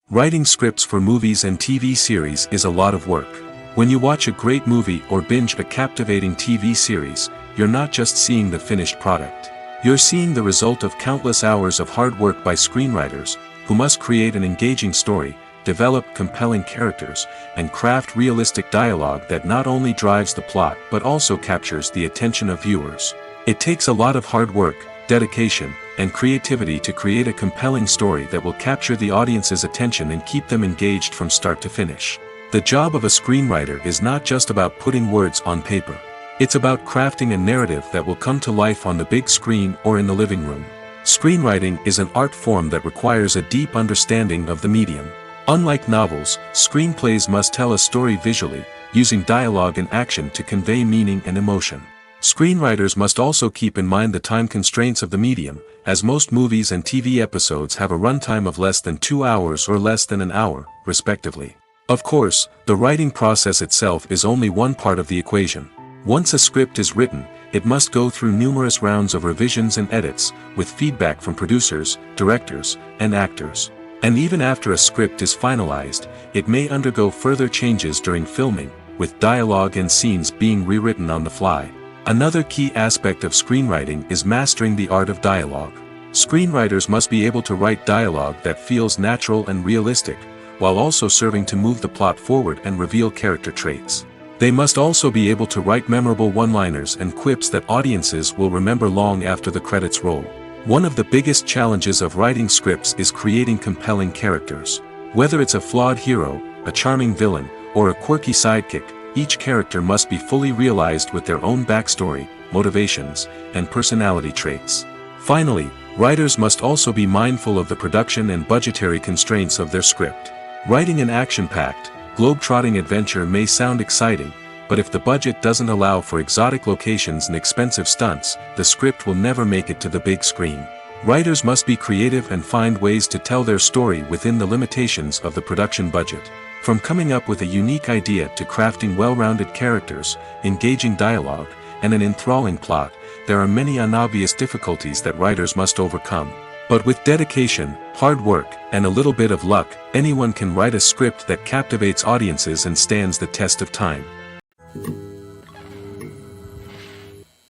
Writing scripts for movies and TV series is a lot of work. When you watch a great movie or binge a captivating TV series, you're not just seeing the finished product. You're seeing the result of countless hours of hard work by screenwriters, who must create an engaging story, develop compelling characters, and craft realistic dialogue that not only drives the plot but also captures the attention of viewers. It takes a lot of hard work, dedication, and creativity to create a compelling story that will capture the audience's attention and keep them engaged from start to finish. The job of a screenwriter is not just about putting words on paper. It's about crafting a narrative that will come to life on the big screen or in the living room. Screenwriting is an art form that requires a deep understanding of the medium. Unlike novels, screenplays must tell a story visually, using dialogue and action to convey meaning and emotion. Screenwriters must also keep in mind the time constraints of the medium, as most movies and TV episodes have a runtime of less than 2 hours or less than an hour, respectively. Of course, the writing process itself is only one part of the equation. Once a script is written, it must go through numerous rounds of revisions and edits, with feedback from producers, directors, and actors. And even after a script is finalized, it may undergo further changes during filming, with dialogue and scenes being rewritten on the fly. Another key aspect of screenwriting is mastering the art of dialogue. Screenwriters must be able to write dialogue that feels natural and realistic, while also serving to move the plot forward and reveal character traits. They must also be able to write memorable one-liners and quips that audiences will remember long after the credits roll. One of the biggest challenges of writing scripts is creating compelling characters. Whether it's a flawed hero, a charming villain, or a quirky sidekick, each character must be fully realized with their own backstory, motivations, and personality traits. Finally, writers must also be mindful of the production and budgetary constraints of their script. Writing an action-packed, globe-trotting adventure may sound exciting, but if the budget doesn't allow for exotic locations and expensive stunts, the script will never make it to the big screen. Writers must be creative and find ways to tell their story within the limitations of the production budget. From coming up with a unique idea to crafting well-rounded characters, engaging dialogue, and an enthralling plot, there are many unobvious difficulties that writers must overcome. But with dedication, hard work, and a little bit of luck, anyone can write a script that captivates audiences and stands the test of time.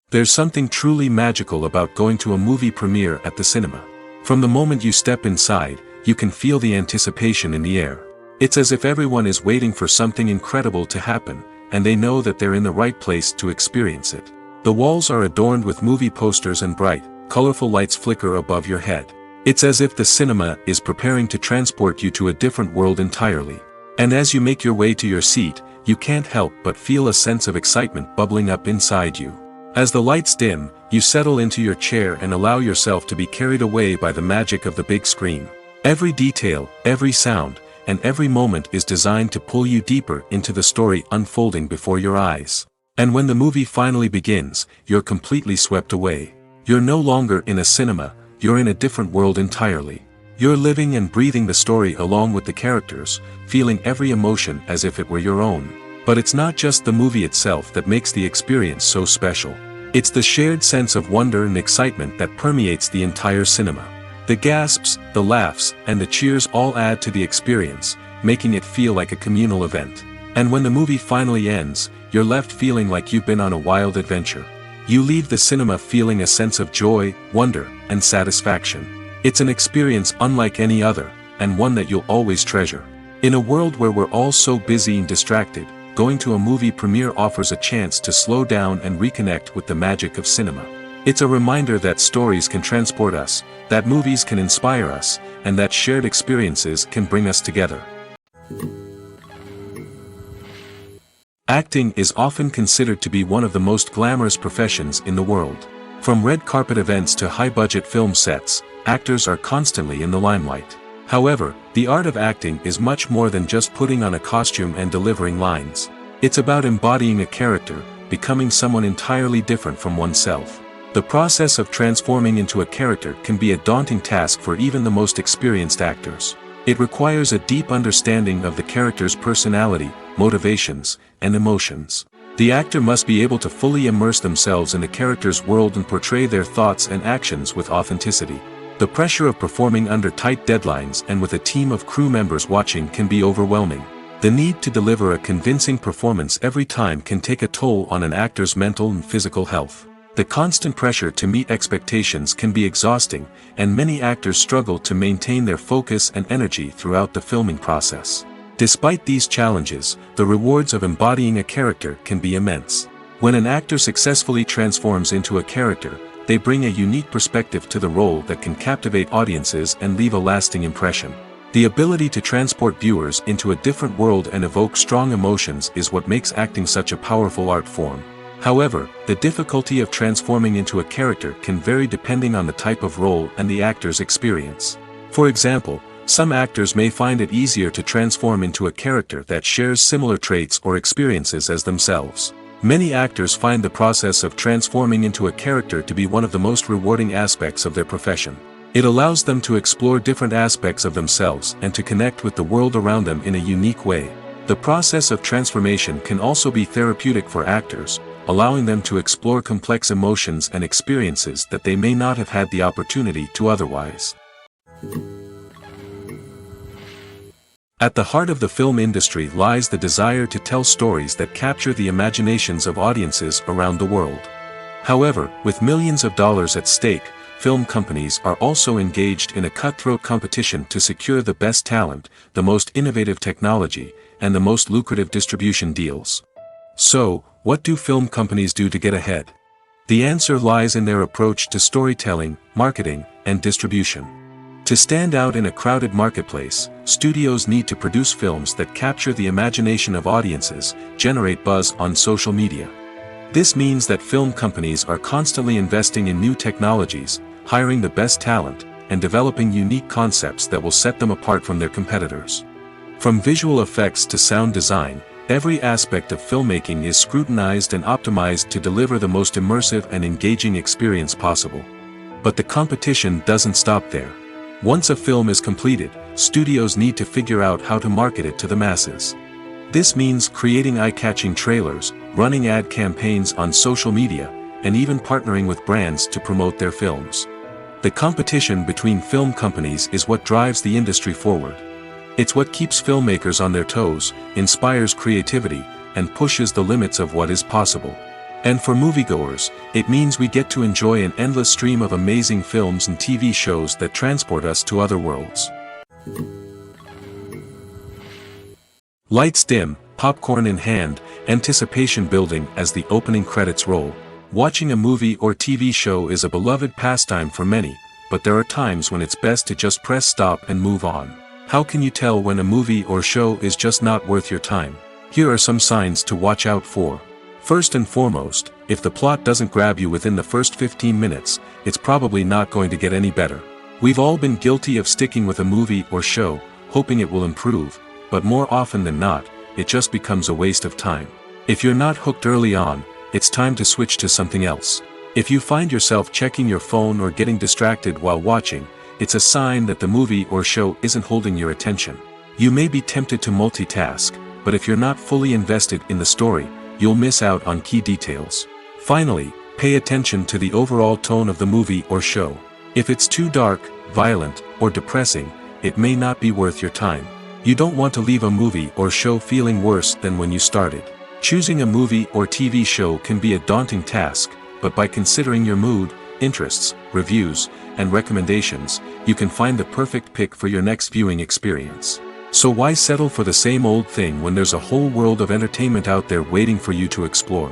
There's something truly magical about going to a movie premiere at the cinema. From the moment you step inside, you can feel the anticipation in the air. It's as if everyone is waiting for something incredible to happen, and they know that they're in the right place to experience it. The walls are adorned with movie posters and bright, colorful lights flicker above your head. It's as if the cinema is preparing to transport you to a different world entirely. And as you make your way to your seat, you can't help but feel a sense of excitement bubbling up inside you. As the lights dim, you settle into your chair and allow yourself to be carried away by the magic of the big screen. Every detail, every sound, and every moment is designed to pull you deeper into the story unfolding before your eyes. And when the movie finally begins, you're completely swept away. You're no longer in a cinema, you're in a different world entirely. You're living and breathing the story along with the characters, feeling every emotion as if it were your own. But it's not just the movie itself that makes the experience so special. It's the shared sense of wonder and excitement that permeates the entire cinema. The gasps, the laughs, and the cheers all add to the experience, making it feel like a communal event. And when the movie finally ends, you're left feeling like you've been on a wild adventure. You leave the cinema feeling a sense of joy, wonder, and satisfaction. It's an experience unlike any other, and one that you'll always treasure. In a world where we're all so busy and distracted, going to a movie premiere offers a chance to slow down and reconnect with the magic of cinema. It's a reminder that stories can transport us, that movies can inspire us, and that shared experiences can bring us together. Acting is often considered to be one of the most glamorous professions in the world. From red carpet events to high-budget film sets, actors are constantly in the limelight. However, the art of acting is much more than just putting on a costume and delivering lines. It's about embodying a character, becoming someone entirely different from oneself. The process of transforming into a character can be a daunting task for even the most experienced actors. It requires a deep understanding of the character's personality, motivations, and emotions. The actor must be able to fully immerse themselves in the character's world and portray their thoughts and actions with authenticity. The pressure of performing under tight deadlines and with a team of crew members watching can be overwhelming. The need to deliver a convincing performance every time can take a toll on an actor's mental and physical health. The constant pressure to meet expectations can be exhausting, and many actors struggle to maintain their focus and energy throughout the filming process. Despite these challenges, the rewards of embodying a character can be immense. When an actor successfully transforms into a character, they bring a unique perspective to the role that can captivate audiences and leave a lasting impression. The ability to transport viewers into a different world and evoke strong emotions is what makes acting such a powerful art form. However, the difficulty of transforming into a character can vary depending on the type of role and the actor's experience. For example, some actors may find it easier to transform into a character that shares similar traits or experiences as themselves. Many actors find the process of transforming into a character to be one of the most rewarding aspects of their profession. It allows them to explore different aspects of themselves and to connect with the world around them in a unique way. The process of transformation can also be therapeutic for actors, allowing them to explore complex emotions and experiences that they may not have had the opportunity to otherwise. At the heart of the film industry lies the desire to tell stories that capture the imaginations of audiences around the world. However, with millions of dollars at stake, film companies are also engaged in a cutthroat competition to secure the best talent, the most innovative technology, and the most lucrative distribution deals. So, what do film companies do to get ahead? The answer lies in their approach to storytelling, marketing, and distribution. To stand out in a crowded marketplace, studios need to produce films that capture the imagination of audiences, generate buzz on social media. This means that film companies are constantly investing in new technologies, hiring the best talent, and developing unique concepts that will set them apart from their competitors. From visual effects to sound design, every aspect of filmmaking is scrutinized and optimized to deliver the most immersive and engaging experience possible. But the competition doesn't stop there. Once a film is completed, studios need to figure out how to market it to the masses. This means creating eye-catching trailers, running ad campaigns on social media, and even partnering with brands to promote their films. The competition between film companies is what drives the industry forward. It's what keeps filmmakers on their toes, inspires creativity, and pushes the limits of what is possible. And for moviegoers, it means we get to enjoy an endless stream of amazing films and TV shows that transport us to other worlds. Lights dim, popcorn in hand, anticipation building as the opening credits roll. Watching a movie or TV show is a beloved pastime for many, but there are times when it's best to just press stop and move on. How can you tell when a movie or show is just not worth your time? Here are some signs to watch out for. First and foremost, if the plot doesn't grab you within the first 15 minutes, it's probably not going to get any better. We've all been guilty of sticking with a movie or show, hoping it will improve, but more often than not, it just becomes a waste of time. If you're not hooked early on, it's time to switch to something else. If you find yourself checking your phone or getting distracted while watching, it's a sign that the movie or show isn't holding your attention. You may be tempted to multitask, but if you're not fully invested in the story, you'll miss out on key details. Finally, pay attention to the overall tone of the movie or show. If it's too dark, violent, or depressing, it may not be worth your time. You don't want to leave a movie or show feeling worse than when you started. Choosing a movie or TV show can be a daunting task, but by considering your mood, interests, reviews, and recommendations, you can find the perfect pick for your next viewing experience. So why settle for the same old thing when there's a whole world of entertainment out there waiting for you to explore?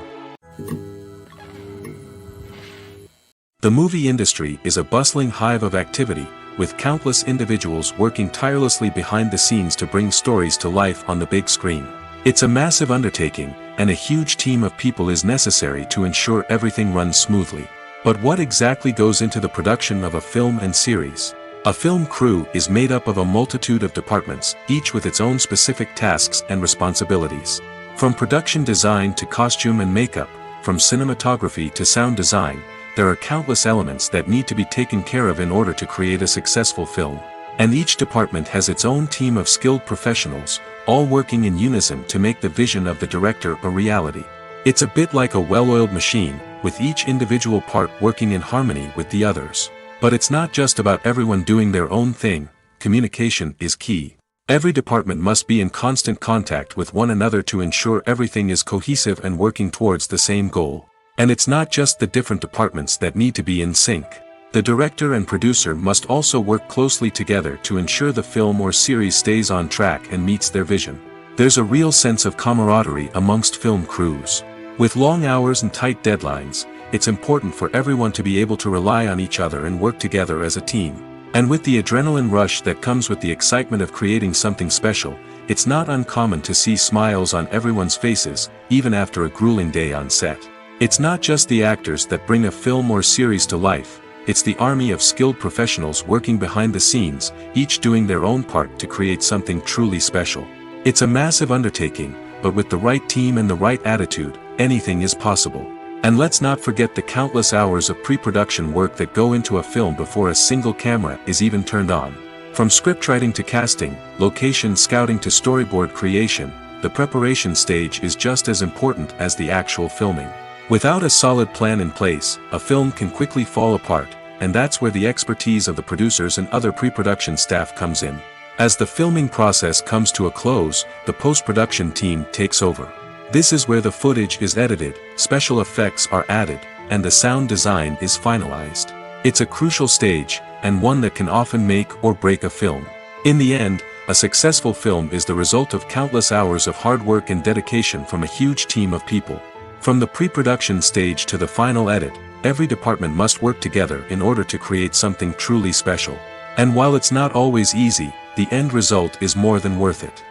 The movie industry is a bustling hive of activity, with countless individuals working tirelessly behind the scenes to bring stories to life on the big screen. It's a massive undertaking, and a huge team of people is necessary to ensure everything runs smoothly. But what exactly goes into the production of a film and series? A film crew is made up of a multitude of departments, each with its own specific tasks and responsibilities. From production design to costume and makeup, from cinematography to sound design, there are countless elements that need to be taken care of in order to create a successful film. And each department has its own team of skilled professionals, all working in unison to make the vision of the director a reality. It's a bit like a well-oiled machine, with each individual part working in harmony with the others. But it's not just about everyone doing their own thing. Communication is key. Every department must be in constant contact with one another to ensure everything is cohesive and working towards the same goal. And it's not just the different departments that need to be in sync. The director and producer must also work closely together to ensure the film or series stays on track and meets their vision. There's a real sense of camaraderie amongst film crews. With long hours and tight deadlines, it's important for everyone to be able to rely on each other and work together as a team. And with the adrenaline rush that comes with the excitement of creating something special, it's not uncommon to see smiles on everyone's faces, even after a grueling day on set. It's not just the actors that bring a film or series to life, it's the army of skilled professionals working behind the scenes, each doing their own part to create something truly special. It's a massive undertaking, but with the right team and the right attitude, anything is possible. And let's not forget the countless hours of pre-production work that go into a film before a single camera is even turned on. From scriptwriting to casting, location scouting to storyboard creation, the preparation stage is just as important as the actual filming. Without a solid plan in place, a film can quickly fall apart, and that's where the expertise of the producers and other pre-production staff comes in. As the filming process comes to a close, the post-production team takes over. This is where the footage is edited, special effects are added, and the sound design is finalized. It's a crucial stage, and one that can often make or break a film. In the end, a successful film is the result of countless hours of hard work and dedication from a huge team of people. From the pre-production stage to the final edit, every department must work together in order to create something truly special. And while it's not always easy, the end result is more than worth it.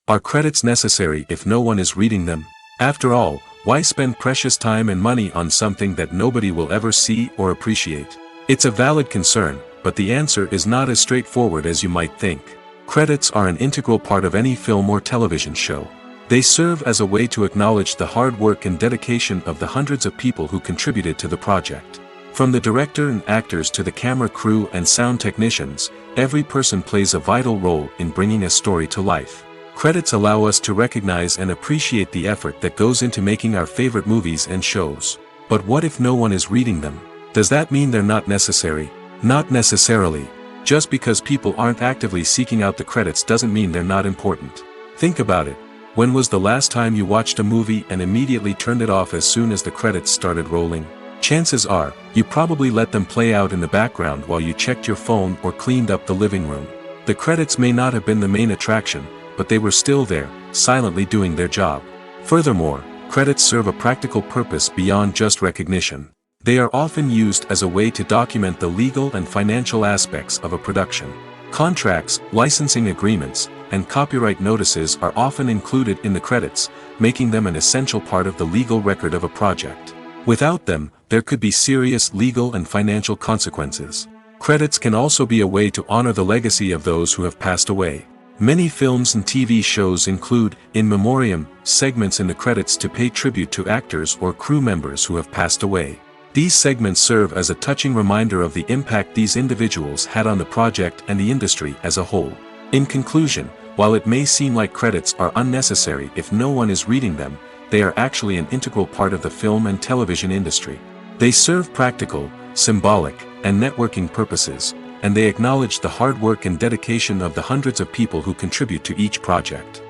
Are credits necessary if no one is reading them? After all, why spend precious time and money on something that nobody will ever see or appreciate? It's a valid concern, but the answer is not as straightforward as you might think. Credits are an integral part of any film or television show. They serve as a way to acknowledge the hard work and dedication of the hundreds of people who contributed to the project. From the director and actors to the camera crew and sound technicians, every person plays a vital role in bringing a story to life. Credits allow us to recognize and appreciate the effort that goes into making our favorite movies and shows. But what if no one is reading them? Does that mean they're not necessary? Not necessarily. Just because people aren't actively seeking out the credits doesn't mean they're not important. Think about it. When was the last time you watched a movie and immediately turned it off as soon as the credits started rolling? Chances are, you probably let them play out in the background while you checked your phone or cleaned up the living room. The credits may not have been the main attraction, but they were still there, silently doing their job. Furthermore, credits serve a practical purpose beyond just recognition. They are often used as a way to document the legal and financial aspects of a production. Contracts, licensing agreements, and copyright notices are often included in the credits, making them an essential part of the legal record of a project. Without them, there could be serious legal and financial consequences. Credits can also be a way to honor the legacy of those who have passed away. Many films and TV shows include, in memoriam, segments in the credits to pay tribute to actors or crew members who have passed away. These segments serve as a touching reminder of the impact these individuals had on the project and the industry as a whole. In conclusion, while it may seem like credits are unnecessary if no one is reading them, they are actually an integral part of the film and television industry. They serve practical, symbolic, and networking purposes, and they acknowledge the hard work and dedication of the hundreds of people who contribute to each project.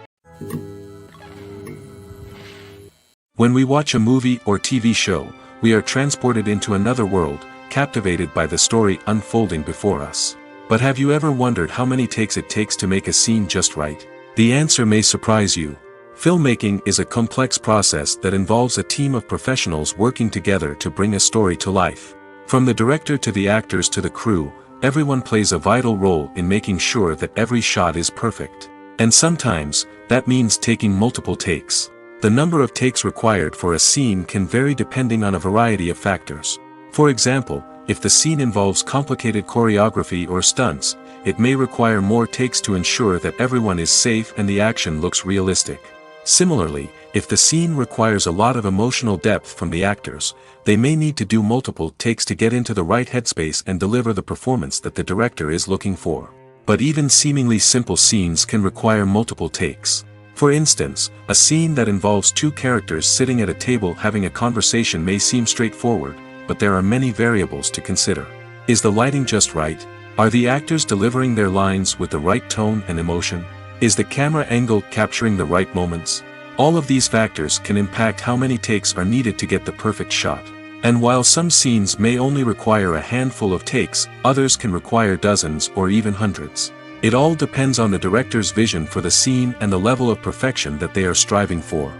When we watch a movie or TV show, we are transported into another world, captivated by the story unfolding before us. But have you ever wondered how many takes it takes to make a scene just right? The answer may surprise you. Filmmaking is a complex process that involves a team of professionals working together to bring a story to life. From the director to the actors to the crew, everyone plays a vital role in making sure that every shot is perfect. And sometimes, that means taking multiple takes. The number of takes required for a scene can vary depending on a variety of factors. For example, if the scene involves complicated choreography or stunts, it may require more takes to ensure that everyone is safe and the action looks realistic. Similarly, if the scene requires a lot of emotional depth from the actors, they may need to do multiple takes to get into the right headspace and deliver the performance that the director is looking for. But even seemingly simple scenes can require multiple takes. For instance, a scene that involves two characters sitting at a table having a conversation may seem straightforward, but there are many variables to consider. Is the lighting just right? Are the actors delivering their lines with the right tone and emotion? Is the camera angle capturing the right moments? All of these factors can impact how many takes are needed to get the perfect shot. And while some scenes may only require a handful of takes, others can require dozens or even hundreds. It all depends on the director's vision for the scene and the level of perfection that they are striving for.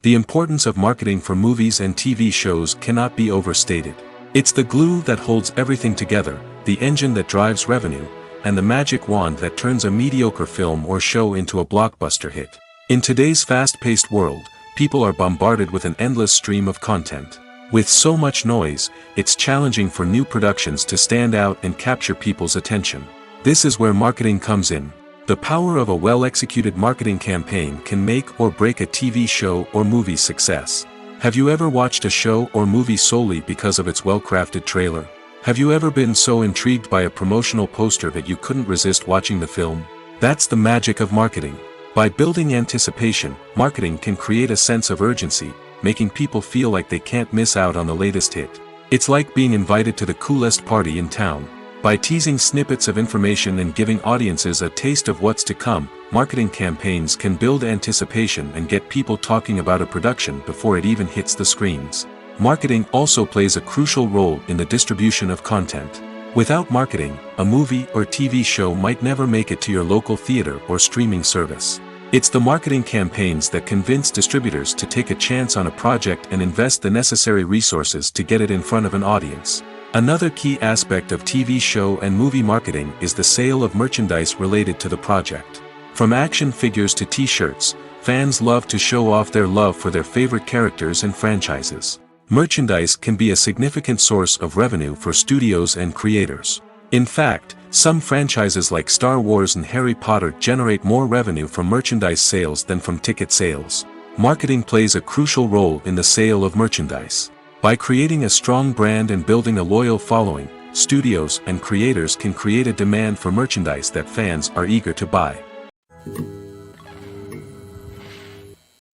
The importance of marketing for movies and TV shows cannot be overstated. It's the glue that holds everything together, the engine that drives revenue, and the magic wand that turns a mediocre film or show into a blockbuster hit. In today's fast-paced world, people are bombarded with an endless stream of content. With so much noise, it's challenging for new productions to stand out and capture people's attention. This is where marketing comes in. The power of a well-executed marketing campaign can make or break a TV show or movie's success. Have you ever watched a show or movie solely because of its well-crafted trailer? Have you ever been so intrigued by a promotional poster that you couldn't resist watching the film? That's the magic of marketing. By building anticipation, marketing can create a sense of urgency, making people feel like they can't miss out on the latest hit. It's like being invited to the coolest party in town. By teasing snippets of information and giving audiences a taste of what's to come, marketing campaigns can build anticipation and get people talking about a production before it even hits the screens. Marketing also plays a crucial role in the distribution of content. Without marketing, a movie or TV show might never make it to your local theater or streaming service. It's the marketing campaigns that convince distributors to take a chance on a project and invest the necessary resources to get it in front of an audience. Another key aspect of TV show and movie marketing is the sale of merchandise related to the project. From action figures to t-shirts, fans love to show off their love for their favorite characters and franchises. Merchandise can be a significant source of revenue for studios and creators. In fact, some franchises like Star Wars and Harry Potter generate more revenue from merchandise sales than from ticket sales. Marketing plays a crucial role in the sale of merchandise. By creating a strong brand and building a loyal following, studios and creators can create a demand for merchandise that fans are eager to buy.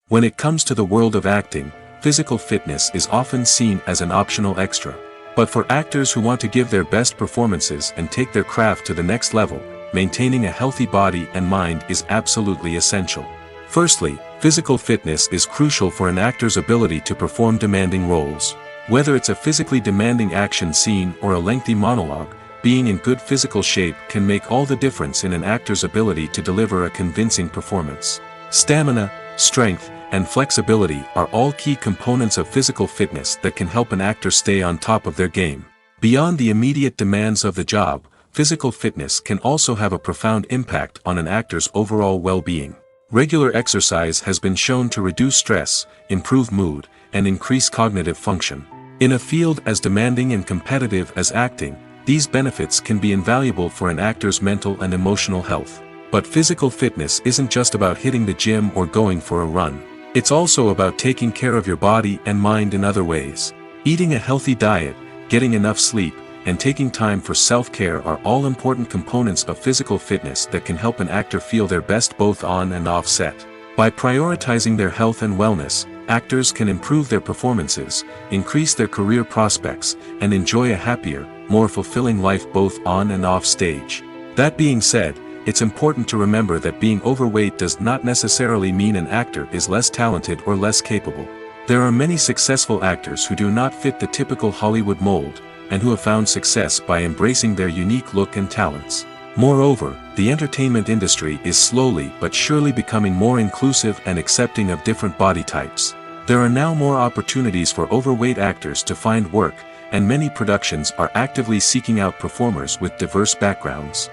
When it comes to the world of acting, physical fitness is often seen as an optional extra. But for actors who want to give their best performances and take their craft to the next level, maintaining a healthy body and mind is absolutely essential. Firstly, physical fitness is crucial for an actor's ability to perform demanding roles. Whether it's a physically demanding action scene or a lengthy monologue, being in good physical shape can make all the difference in an actor's ability to deliver a convincing performance. Stamina, strength, and flexibility are all key components of physical fitness that can help an actor stay on top of their game. Beyond the immediate demands of the job, physical fitness can also have a profound impact on an actor's overall well-being. Regular exercise has been shown to reduce stress, improve mood, and increase cognitive function. In a field as demanding and competitive as acting, these benefits can be invaluable for an actor's mental and emotional health. But physical fitness isn't just about hitting the gym or going for a run. It's also about taking care of your body and mind in other ways. Eating a healthy diet, getting enough sleep, and taking time for self-care are all important components of physical fitness that can help an actor feel their best both on and off set. By prioritizing their health and wellness, actors can improve their performances, increase their career prospects, and enjoy a happier, more fulfilling life both on and off stage. That being said, it's important to remember that being overweight does not necessarily mean an actor is less talented or less capable. There are many successful actors who do not fit the typical Hollywood mold, and who have found success by embracing their unique look and talents. Moreover, the entertainment industry is slowly but surely becoming more inclusive and accepting of different body types. There are now more opportunities for overweight actors to find work, and many productions are actively seeking out performers with diverse backgrounds.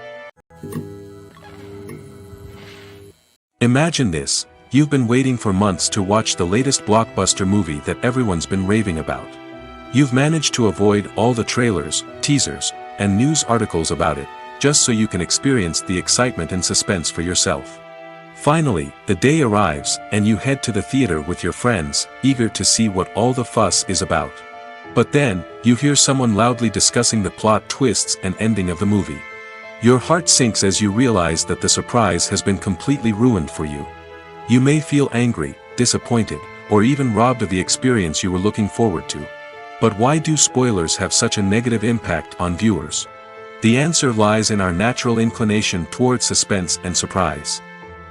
Imagine this: you've been waiting for months to watch the latest blockbuster movie that everyone's been raving about. You've managed to avoid all the trailers, teasers, and news articles about it, just so you can experience the excitement and suspense for yourself. Finally, the day arrives, and you head to the theater with your friends, eager to see what all the fuss is about. But then, you hear someone loudly discussing the plot twists and ending of the movie. Your heart sinks as you realize that the surprise has been completely ruined for you. You may feel angry, disappointed, or even robbed of the experience you were looking forward to. But why do spoilers have such a negative impact on viewers? The answer lies in our natural inclination towards suspense and surprise.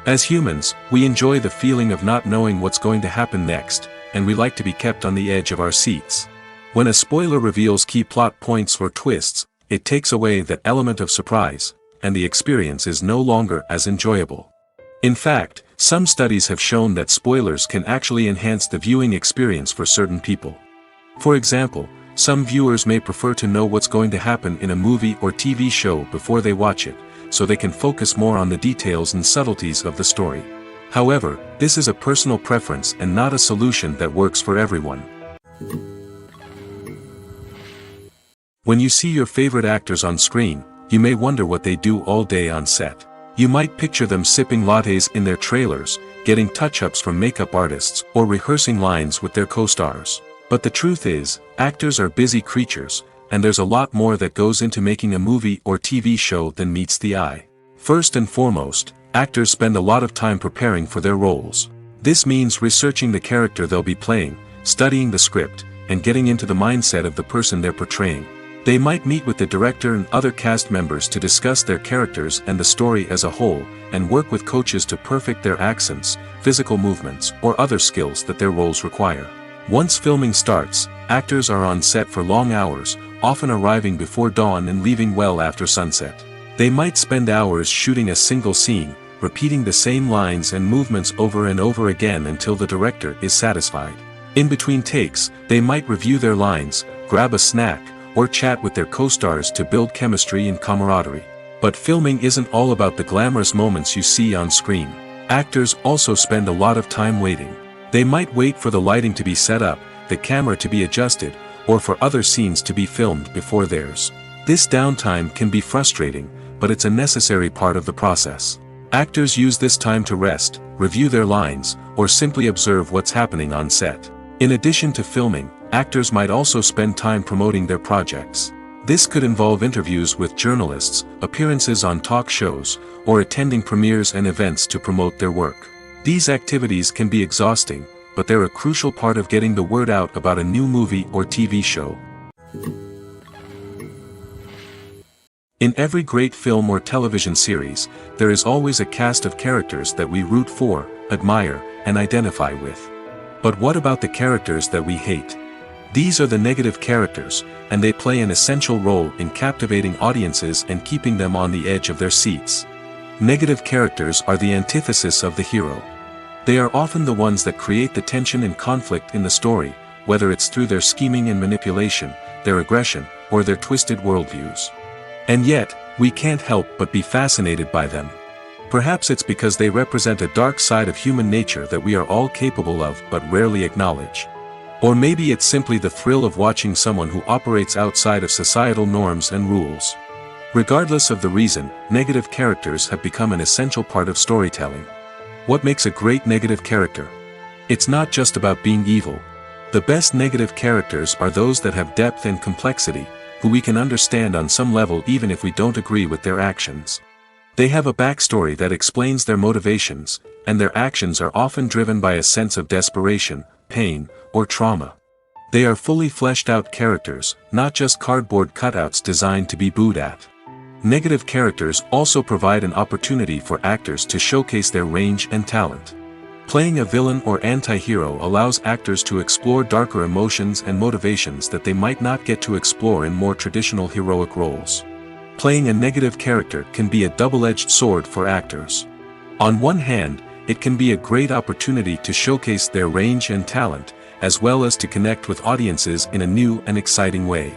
As humans, we enjoy the feeling of not knowing what's going to happen next, and we like to be kept on the edge of our seats. When a spoiler reveals key plot points or twists, it takes away that element of surprise, and the experience is no longer as enjoyable. In fact, some studies have shown that spoilers can actually enhance the viewing experience for certain people. For example, some viewers may prefer to know what's going to happen in a movie or TV show before they watch it, so they can focus more on the details and subtleties of the story. However, this is a personal preference and not a solution that works for everyone. When you see your favorite actors on screen, you may wonder what they do all day on set. You might picture them sipping lattes in their trailers, getting touch-ups from makeup artists, or rehearsing lines with their co-stars. But the truth is, actors are busy creatures, and there's a lot more that goes into making a movie or TV show than meets the eye. First and foremost, actors spend a lot of time preparing for their roles. This means researching the character they'll be playing, studying the script, and getting into the mindset of the person they're portraying. They might meet with the director and other cast members to discuss their characters and the story as a whole, and work with coaches to perfect their accents, physical movements, or other skills that their roles require. Once filming starts, actors are on set for long hours, often arriving before dawn and leaving well after sunset. They might spend hours shooting a single scene, repeating the same lines and movements over and over again until the director is satisfied. In between takes, they might review their lines, grab a snack, or chat with their co-stars to build chemistry and camaraderie. But filming isn't all about the glamorous moments you see on screen. Actors also spend a lot of time waiting. They might wait for the lighting to be set up, the camera to be adjusted, or for other scenes to be filmed before theirs. This downtime can be frustrating, but it's a necessary part of the process. Actors use this time to rest, review their lines, or simply observe what's happening on set. In addition to filming, actors might also spend time promoting their projects. This could involve interviews with journalists, appearances on talk shows, or attending premieres and events to promote their work. These activities can be exhausting, but they're a crucial part of getting the word out about a new movie or TV show. In every great film or television series, there is always a cast of characters that we root for, admire, and identify with. But what about the characters that we hate? These are the negative characters, and they play an essential role in captivating audiences and keeping them on the edge of their seats. Negative characters are the antithesis of the hero. They are often the ones that create the tension and conflict in the story, whether it's through their scheming and manipulation, their aggression, or their twisted worldviews. And yet, we can't help but be fascinated by them. Perhaps it's because they represent a dark side of human nature that we are all capable of but rarely acknowledge. Or maybe it's simply the thrill of watching someone who operates outside of societal norms and rules. Regardless of the reason, negative characters have become an essential part of storytelling. What makes a great negative character? It's not just about being evil. The best negative characters are those that have depth and complexity, who we can understand on some level even if we don't agree with their actions. They have a backstory that explains their motivations, and their actions are often driven by a sense of desperation, pain, or trauma. They are fully fleshed out characters, not just cardboard cutouts designed to be booed at. Negative characters also provide an opportunity for actors to showcase their range and talent. Playing a villain or anti-hero allows actors to explore darker emotions and motivations that they might not get to explore in more traditional heroic roles. Playing a negative character can be a double-edged sword for actors. On one hand, it can be a great opportunity to showcase their range and talent, as well as to connect with audiences in a new and exciting way.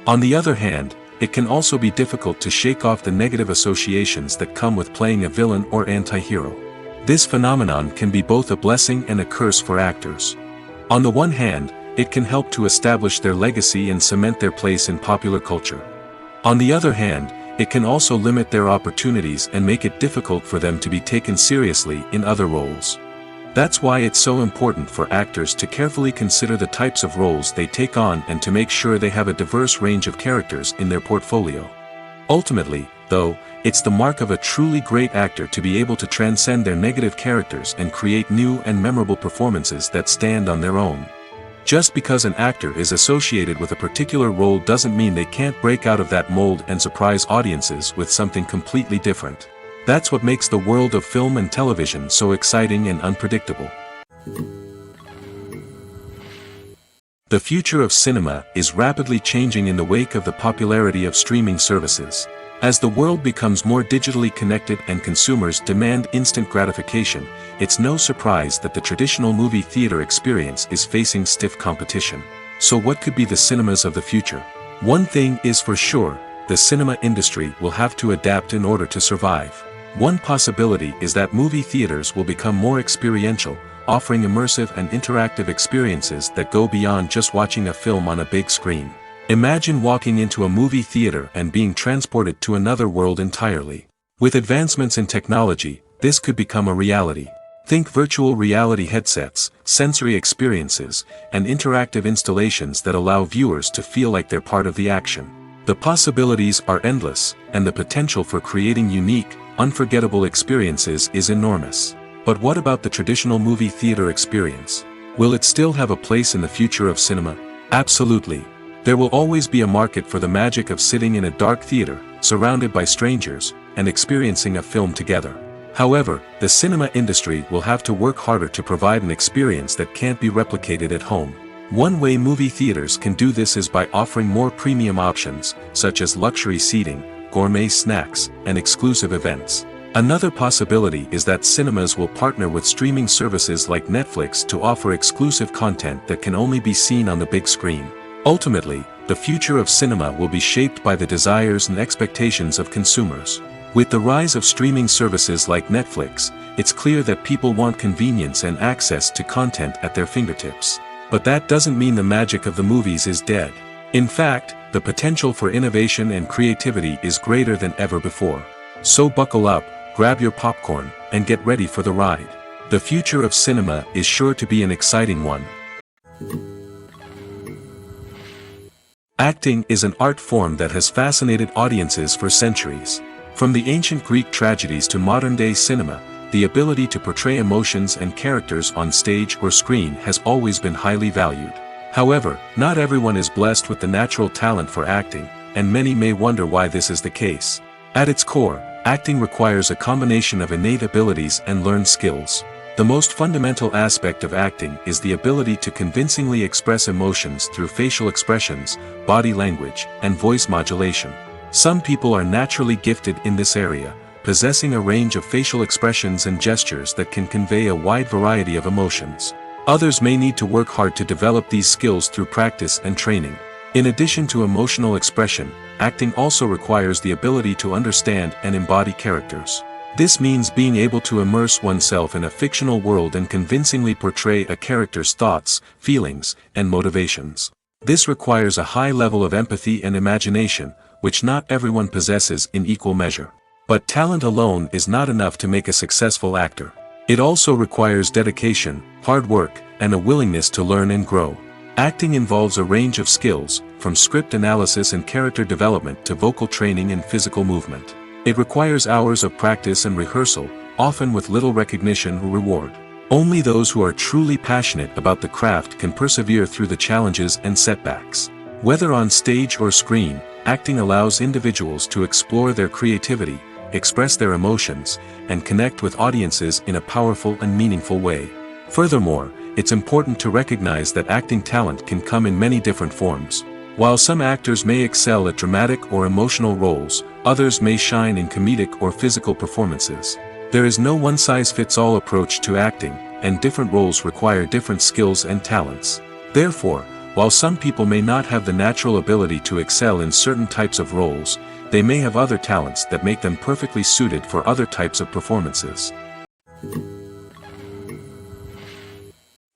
On the other hand, it can also be difficult to shake off the negative associations that come with playing a villain or anti-hero. This phenomenon can be both a blessing and a curse for actors. On the one hand, it can help to establish their legacy and cement their place in popular culture. On the other hand, it can also limit their opportunities and make it difficult for them to be taken seriously in other roles. That's why it's so important for actors to carefully consider the types of roles they take on and to make sure they have a diverse range of characters in their portfolio. Ultimately, though, it's the mark of a truly great actor to be able to transcend their negative characters and create new and memorable performances that stand on their own. Just because an actor is associated with a particular role doesn't mean they can't break out of that mold and surprise audiences with something completely different. That's what makes the world of film and television so exciting and unpredictable. The future of cinema is rapidly changing in the wake of the popularity of streaming services. As the world becomes more digitally connected and consumers demand instant gratification, it's no surprise that the traditional movie theater experience is facing stiff competition. So what could be the cinemas of the future? One thing is for sure, the cinema industry will have to adapt in order to survive. One possibility is that movie theaters will become more experiential, offering immersive and interactive experiences that go beyond just watching a film on a big screen. Imagine walking into a movie theater and being transported to another world entirely. With advancements in technology, this could become a reality. Think virtual reality headsets, sensory experiences, and interactive installations that allow viewers to feel like they're part of the action. The possibilities are endless, and the potential for creating unique, unforgettable experiences is enormous. But what about the traditional movie theater experience? Will it still have a place in the future of cinema? Absolutely. There will always be a market for the magic of sitting in a dark theater, surrounded by strangers, and experiencing a film together. However, the cinema industry will have to work harder to provide an experience that can't be replicated at home. One way movie theaters can do this is by offering more premium options, such as luxury seating, gourmet snacks, and exclusive events. Another possibility is that cinemas will partner with streaming services like Netflix to offer exclusive content that can only be seen on the big screen. Ultimately, the future of cinema will be shaped by the desires and expectations of consumers. With the rise of streaming services like Netflix, it's clear that people want convenience and access to content at their fingertips. But that doesn't mean the magic of the movies is dead. In fact, the potential for innovation and creativity is greater than ever before. So buckle up, grab your popcorn, and get ready for the ride. The future of cinema is sure to be an exciting one. Acting is an art form that has fascinated audiences for centuries. From the ancient Greek tragedies to modern-day cinema, the ability to portray emotions and characters on stage or screen has always been highly valued. However, not everyone is blessed with the natural talent for acting, and many may wonder why this is the case. At its core, acting requires a combination of innate abilities and learned skills. The most fundamental aspect of acting is the ability to convincingly express emotions through facial expressions, body language, and voice modulation. Some people are naturally gifted in this area, possessing a range of facial expressions and gestures that can convey a wide variety of emotions. Others may need to work hard to develop these skills through practice and training. In addition to emotional expression, acting also requires the ability to understand and embody characters. This means being able to immerse oneself in a fictional world and convincingly portray a character's thoughts, feelings, and motivations. This requires a high level of empathy and imagination, which not everyone possesses in equal measure. But talent alone is not enough to make a successful actor. It also requires dedication, hard work, and a willingness to learn and grow. Acting involves a range of skills, from script analysis and character development to vocal training and physical movement. It requires hours of practice and rehearsal, often with little recognition or reward. Only those who are truly passionate about the craft can persevere through the challenges and setbacks. Whether on stage or screen, acting allows individuals to explore their creativity, express their emotions, and connect with audiences in a powerful and meaningful way. Furthermore, it's important to recognize that acting talent can come in many different forms. While some actors may excel at dramatic or emotional roles, others may shine in comedic or physical performances. There is no one-size-fits-all approach to acting, and different roles require different skills and talents. Therefore, while some people may not have the natural ability to excel in certain types of roles, they may have other talents that make them perfectly suited for other types of performances.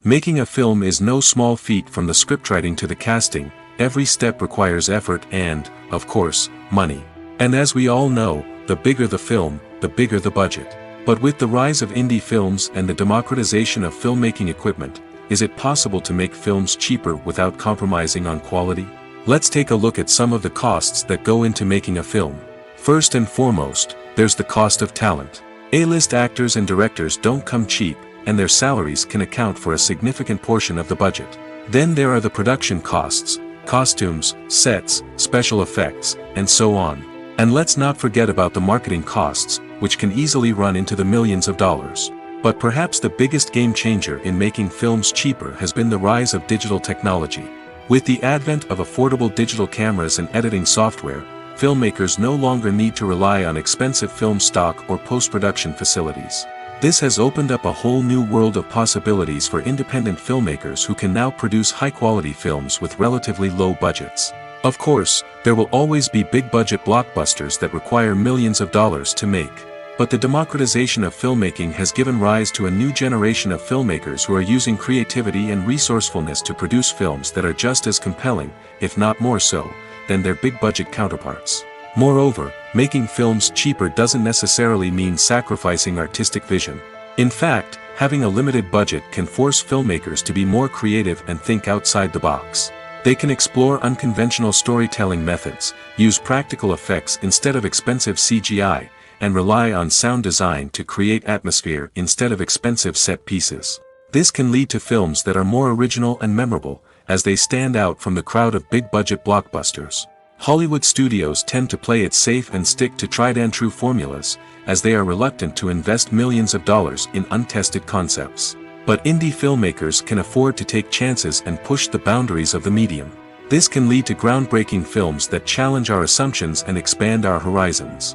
Making a film is no small feat. From the scriptwriting to the casting, every step requires effort and, of course, money. And as we all know, the bigger the film, the bigger the budget. But with the rise of indie films and the democratization of filmmaking equipment, is it possible to make films cheaper without compromising on quality? Let's take a look at some of the costs that go into making a film. First and foremost, there's the cost of talent. A-list actors and directors don't come cheap, and their salaries can account for a significant portion of the budget. Then there are the production costs, costumes, sets, special effects, and so on. And let's not forget about the marketing costs, which can easily run into the millions of dollars. But perhaps the biggest game changer in making films cheaper has been the rise of digital technology. With the advent of affordable digital cameras and editing software, filmmakers no longer need to rely on expensive film stock or post-production facilities. This has opened up a whole new world of possibilities for independent filmmakers who can now produce high-quality films with relatively low budgets. Of course, there will always be big-budget blockbusters that require millions of dollars to make. But the democratization of filmmaking has given rise to a new generation of filmmakers who are using creativity and resourcefulness to produce films that are just as compelling, if not more so, than their big-budget counterparts. Moreover, making films cheaper doesn't necessarily mean sacrificing artistic vision. In fact, having a limited budget can force filmmakers to be more creative and think outside the box. They can explore unconventional storytelling methods, use practical effects instead of expensive CGI, and rely on sound design to create atmosphere instead of expensive set pieces. This can lead to films that are more original and memorable, as they stand out from the crowd of big-budget blockbusters. Hollywood studios tend to play it safe and stick to tried-and-true formulas, as they are reluctant to invest millions of dollars in untested concepts. But indie filmmakers can afford to take chances and push the boundaries of the medium. This can lead to groundbreaking films that challenge our assumptions and expand our horizons.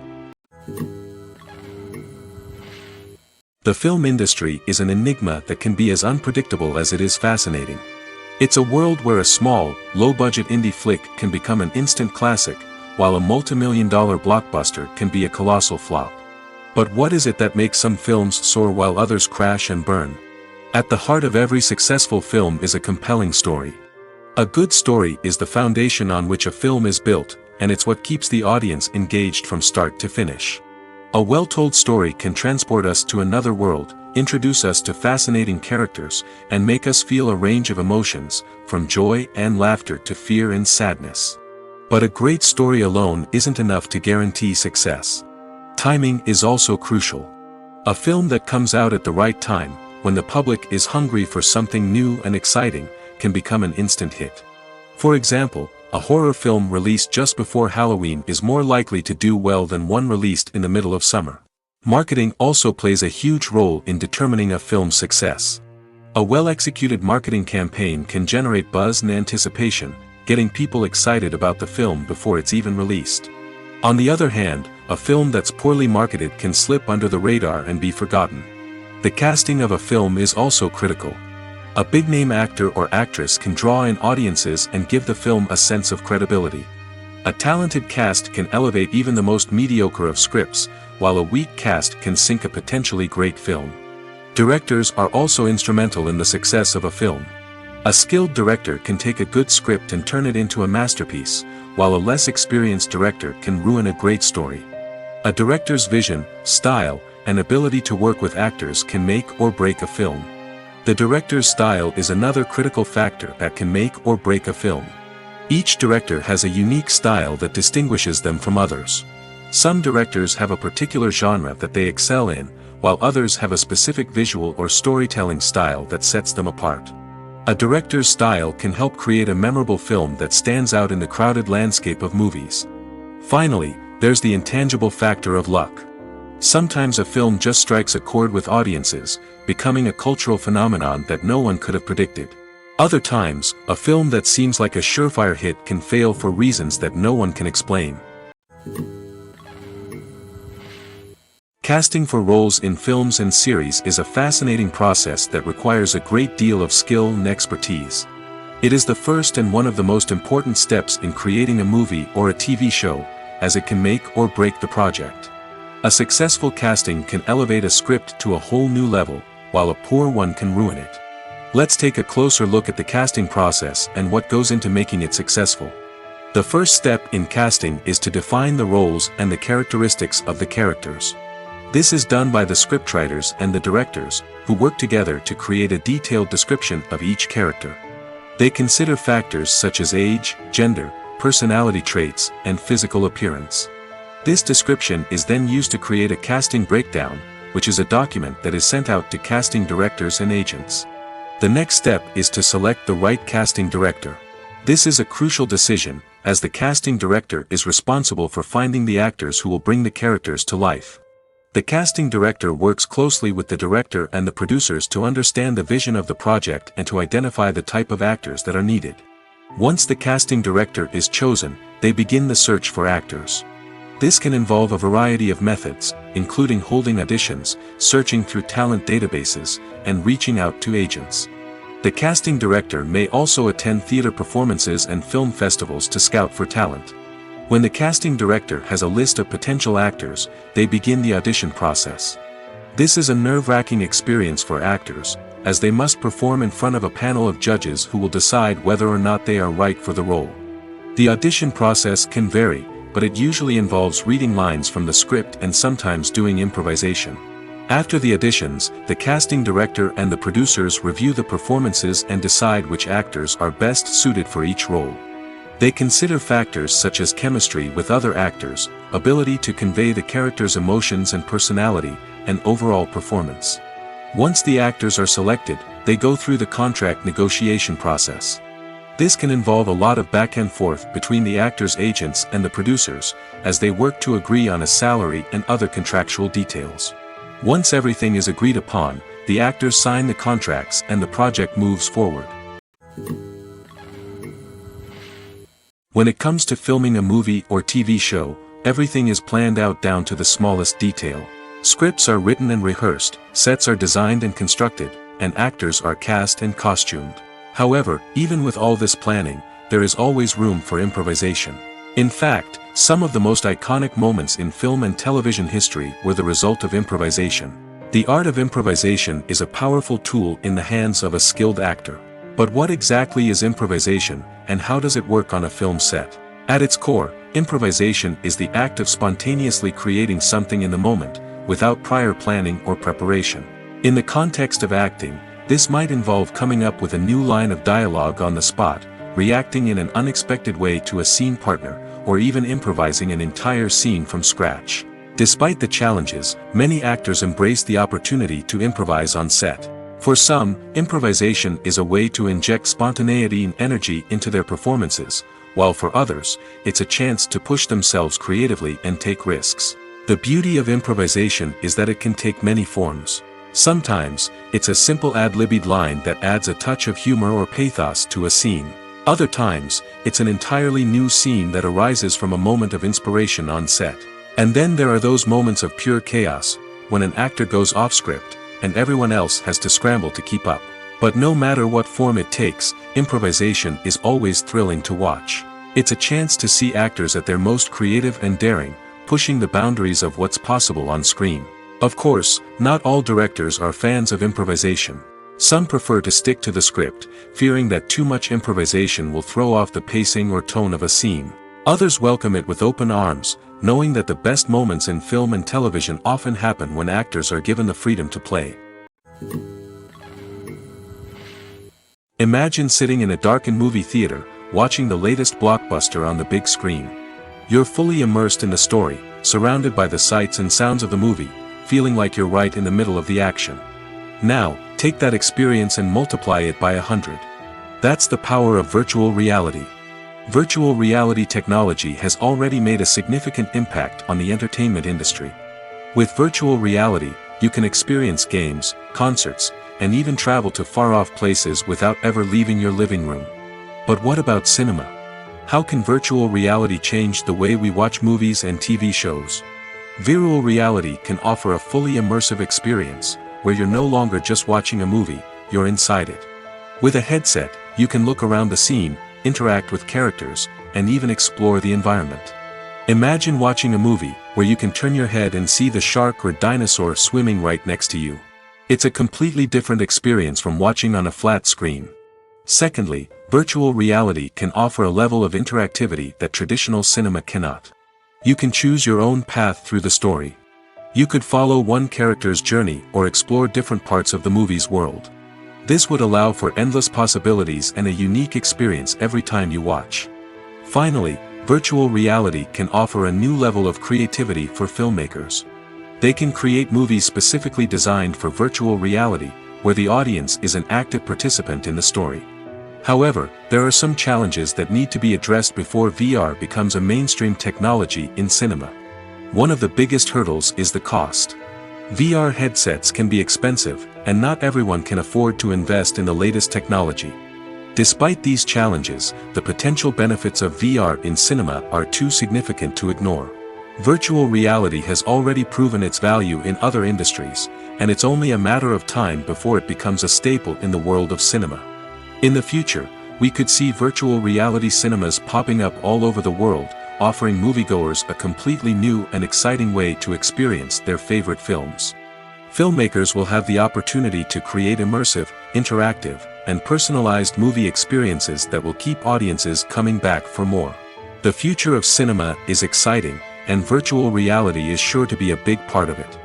The film industry is an enigma that can be as unpredictable as it is fascinating. It's a world where a small, low-budget indie flick can become an instant classic, while a multi-million-dollar blockbuster can be a colossal flop. But what is it that makes some films soar while others crash and burn? At the heart of every successful film is a compelling story. A good story is the foundation on which a film is built, and it's what keeps the audience engaged from start to finish. A well-told story can transport us to another world, introduce us to fascinating characters, and make us feel a range of emotions, from joy and laughter to fear and sadness. But a great story alone isn't enough to guarantee success. Timing is also crucial. A film that comes out at the right time, when the public is hungry for something new and exciting, can become an instant hit. For example, a horror film released just before Halloween is more likely to do well than one released in the middle of summer. Marketing also plays a huge role in determining a film's success. A well-executed marketing campaign can generate buzz and anticipation, getting people excited about the film before it's even released. On the other hand, a film that's poorly marketed can slip under the radar and be forgotten. The casting of a film is also critical. A big-name actor or actress can draw in audiences and give the film a sense of credibility. A talented cast can elevate even the most mediocre of scripts, while a weak cast can sink a potentially great film. Directors are also instrumental in the success of a film. A skilled director can take a good script and turn it into a masterpiece, while a less experienced director can ruin a great story. A director's vision, style, and ability to work with actors can make or break a film. The director's style is another critical factor that can make or break a film. Each director has a unique style that distinguishes them from others. Some directors have a particular genre that they excel in, while others have a specific visual or storytelling style that sets them apart. A director's style can help create a memorable film that stands out in the crowded landscape of movies. Finally, there's the intangible factor of luck. Sometimes a film just strikes a chord with audiences, becoming a cultural phenomenon that no one could have predicted. Other times, a film that seems like a surefire hit can fail for reasons that no one can explain. Casting for roles in films and series is a fascinating process that requires a great deal of skill and expertise. It is the first and one of the most important steps in creating a movie or a TV show, as it can make or break the project. A successful casting can elevate a script to a whole new level, while a poor one can ruin it. Let's take a closer look at the casting process and what goes into making it successful. The first step in casting is to define the roles and the characteristics of the characters. This is done by the scriptwriters and the directors, who work together to create a detailed description of each character. They consider factors such as age, gender, personality traits, and physical appearance. This description is then used to create a casting breakdown, which is a document that is sent out to casting directors and agents. The next step is to select the right casting director. This is a crucial decision, as the casting director is responsible for finding the actors who will bring the characters to life. The casting director works closely with the director and the producers to understand the vision of the project and to identify the type of actors that are needed. Once the casting director is chosen, they begin the search for actors. This can involve a variety of methods, including holding auditions, searching through talent databases, and reaching out to agents. The casting director may also attend theater performances and film festivals to scout for talent. When the casting director has a list of potential actors, they begin the audition process. This is a nerve-wracking experience for actors, as they must perform in front of a panel of judges who will decide whether or not they are right for the role. The audition process can vary, but it usually involves reading lines from the script and sometimes doing improvisation. After the auditions, the casting director and the producers review the performances and decide which actors are best suited for each role. They consider factors such as chemistry with other actors, ability to convey the character's emotions and personality, and overall performance. Once the actors are selected, they go through the contract negotiation process. This can involve a lot of back and forth between the actors' agents and the producers, as they work to agree on a salary and other contractual details. Once everything is agreed upon, the actors sign the contracts and the project moves forward. When it comes to filming a movie or TV show, everything is planned out down to the smallest detail. Scripts are written and rehearsed, sets are designed and constructed, and actors are cast and costumed. However, even with all this planning, there is always room for improvisation. In fact, some of the most iconic moments in film and television history were the result of improvisation. The art of improvisation is a powerful tool in the hands of a skilled actor. But what exactly is improvisation, and how does it work on a film set? At its core, improvisation is the act of spontaneously creating something in the moment, without prior planning or preparation. In the context of acting, this might involve coming up with a new line of dialogue on the spot, reacting in an unexpected way to a scene partner, or even improvising an entire scene from scratch. Despite the challenges, many actors embrace the opportunity to improvise on set. For some, improvisation is a way to inject spontaneity and energy into their performances, while for others, it's a chance to push themselves creatively and take risks. The beauty of improvisation is that it can take many forms. Sometimes, it's a simple ad-libbed line that adds a touch of humor or pathos to a scene. Other times, it's an entirely new scene that arises from a moment of inspiration on set. And then there are those moments of pure chaos, when an actor goes off script, and everyone else has to scramble to keep up. But no matter what form it takes, improvisation is always thrilling to watch. It's a chance to see actors at their most creative and daring, pushing the boundaries of what's possible on screen. Of course, not all directors are fans of improvisation. Some prefer to stick to the script, fearing that too much improvisation will throw off the pacing or tone of a scene. Others welcome it with open arms, knowing that the best moments in film and television often happen when actors are given the freedom to play. Imagine sitting in a darkened movie theater, watching the latest blockbuster on the big screen. You're fully immersed in the story, surrounded by the sights and sounds of the movie, feeling like you're right in the middle of the action. Now, take that experience and multiply it by 100. That's the power of virtual reality. Virtual reality technology has already made a significant impact on the entertainment industry. With virtual reality, you can experience games, concerts, and even travel to far-off places without ever leaving your living room. But what about cinema? How can virtual reality change the way we watch movies and TV shows? Virtual reality can offer a fully immersive experience, where you're no longer just watching a movie, you're inside it. With a headset, you can look around the scene, interact with characters, and even explore the environment. Imagine watching a movie where you can turn your head and see the shark or dinosaur swimming right next to you. It's a completely different experience from watching on a flat screen. Secondly, virtual reality can offer a level of interactivity that traditional cinema cannot. You can choose your own path through the story. You could follow one character's journey or explore different parts of the movie's world. This would allow for endless possibilities and a unique experience every time you watch. Finally, virtual reality can offer a new level of creativity for filmmakers. They can create movies specifically designed for virtual reality, where the audience is an active participant in the story. However, there are some challenges that need to be addressed before VR becomes a mainstream technology in cinema. One of the biggest hurdles is the cost. VR headsets can be expensive, and not everyone can afford to invest in the latest technology. Despite these challenges, the potential benefits of VR in cinema are too significant to ignore. Virtual reality has already proven its value in other industries, and it's only a matter of time before it becomes a staple in the world of cinema. In the future, we could see virtual reality cinemas popping up all over the world, offering moviegoers a completely new and exciting way to experience their favorite films. Filmmakers will have the opportunity to create immersive, interactive, and personalized movie experiences that will keep audiences coming back for more. The future of cinema is exciting, and virtual reality is sure to be a big part of it.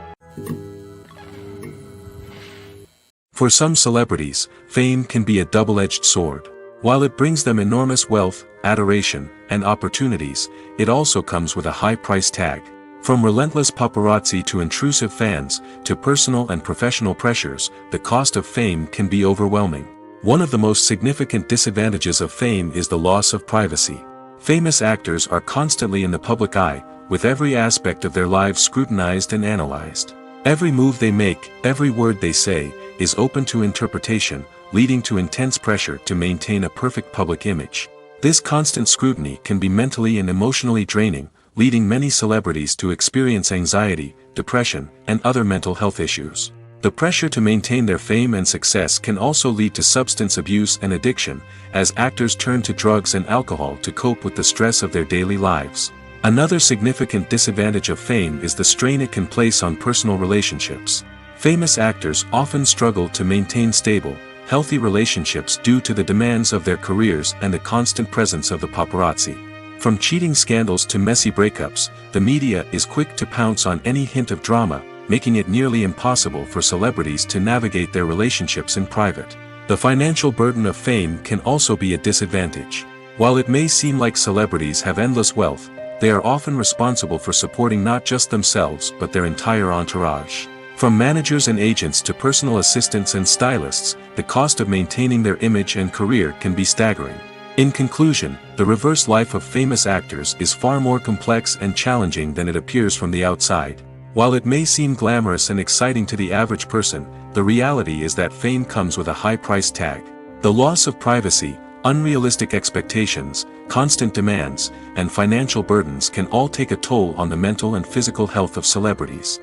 For some celebrities, fame can be a double-edged sword. While it brings them enormous wealth, adoration, and opportunities, it also comes with a high price tag. From relentless paparazzi to intrusive fans, to personal and professional pressures, the cost of fame can be overwhelming. One of the most significant disadvantages of fame is the loss of privacy. Famous actors are constantly in the public eye, with every aspect of their lives scrutinized and analyzed. Every move they make, every word they say, is open to interpretation, leading to intense pressure to maintain a perfect public image. This constant scrutiny can be mentally and emotionally draining, leading many celebrities to experience anxiety, depression, and other mental health issues. The pressure to maintain their fame and success can also lead to substance abuse and addiction, as actors turn to drugs and alcohol to cope with the stress of their daily lives. Another significant disadvantage of fame is the strain it can place on personal relationships. Famous actors often struggle to maintain stable, healthy relationships due to the demands of their careers and the constant presence of the paparazzi. From cheating scandals to messy breakups, the media is quick to pounce on any hint of drama, making it nearly impossible for celebrities to navigate their relationships in private. The financial burden of fame can also be a disadvantage. While it may seem like celebrities have endless wealth, they are often responsible for supporting not just themselves but their entire entourage. From managers and agents to personal assistants and stylists, the cost of maintaining their image and career can be staggering. In conclusion, the reverse life of famous actors is far more complex and challenging than it appears from the outside. While it may seem glamorous and exciting to the average person, the reality is that fame comes with a high price tag. The loss of privacy, unrealistic expectations, constant demands, and financial burdens can all take a toll on the mental and physical health of celebrities.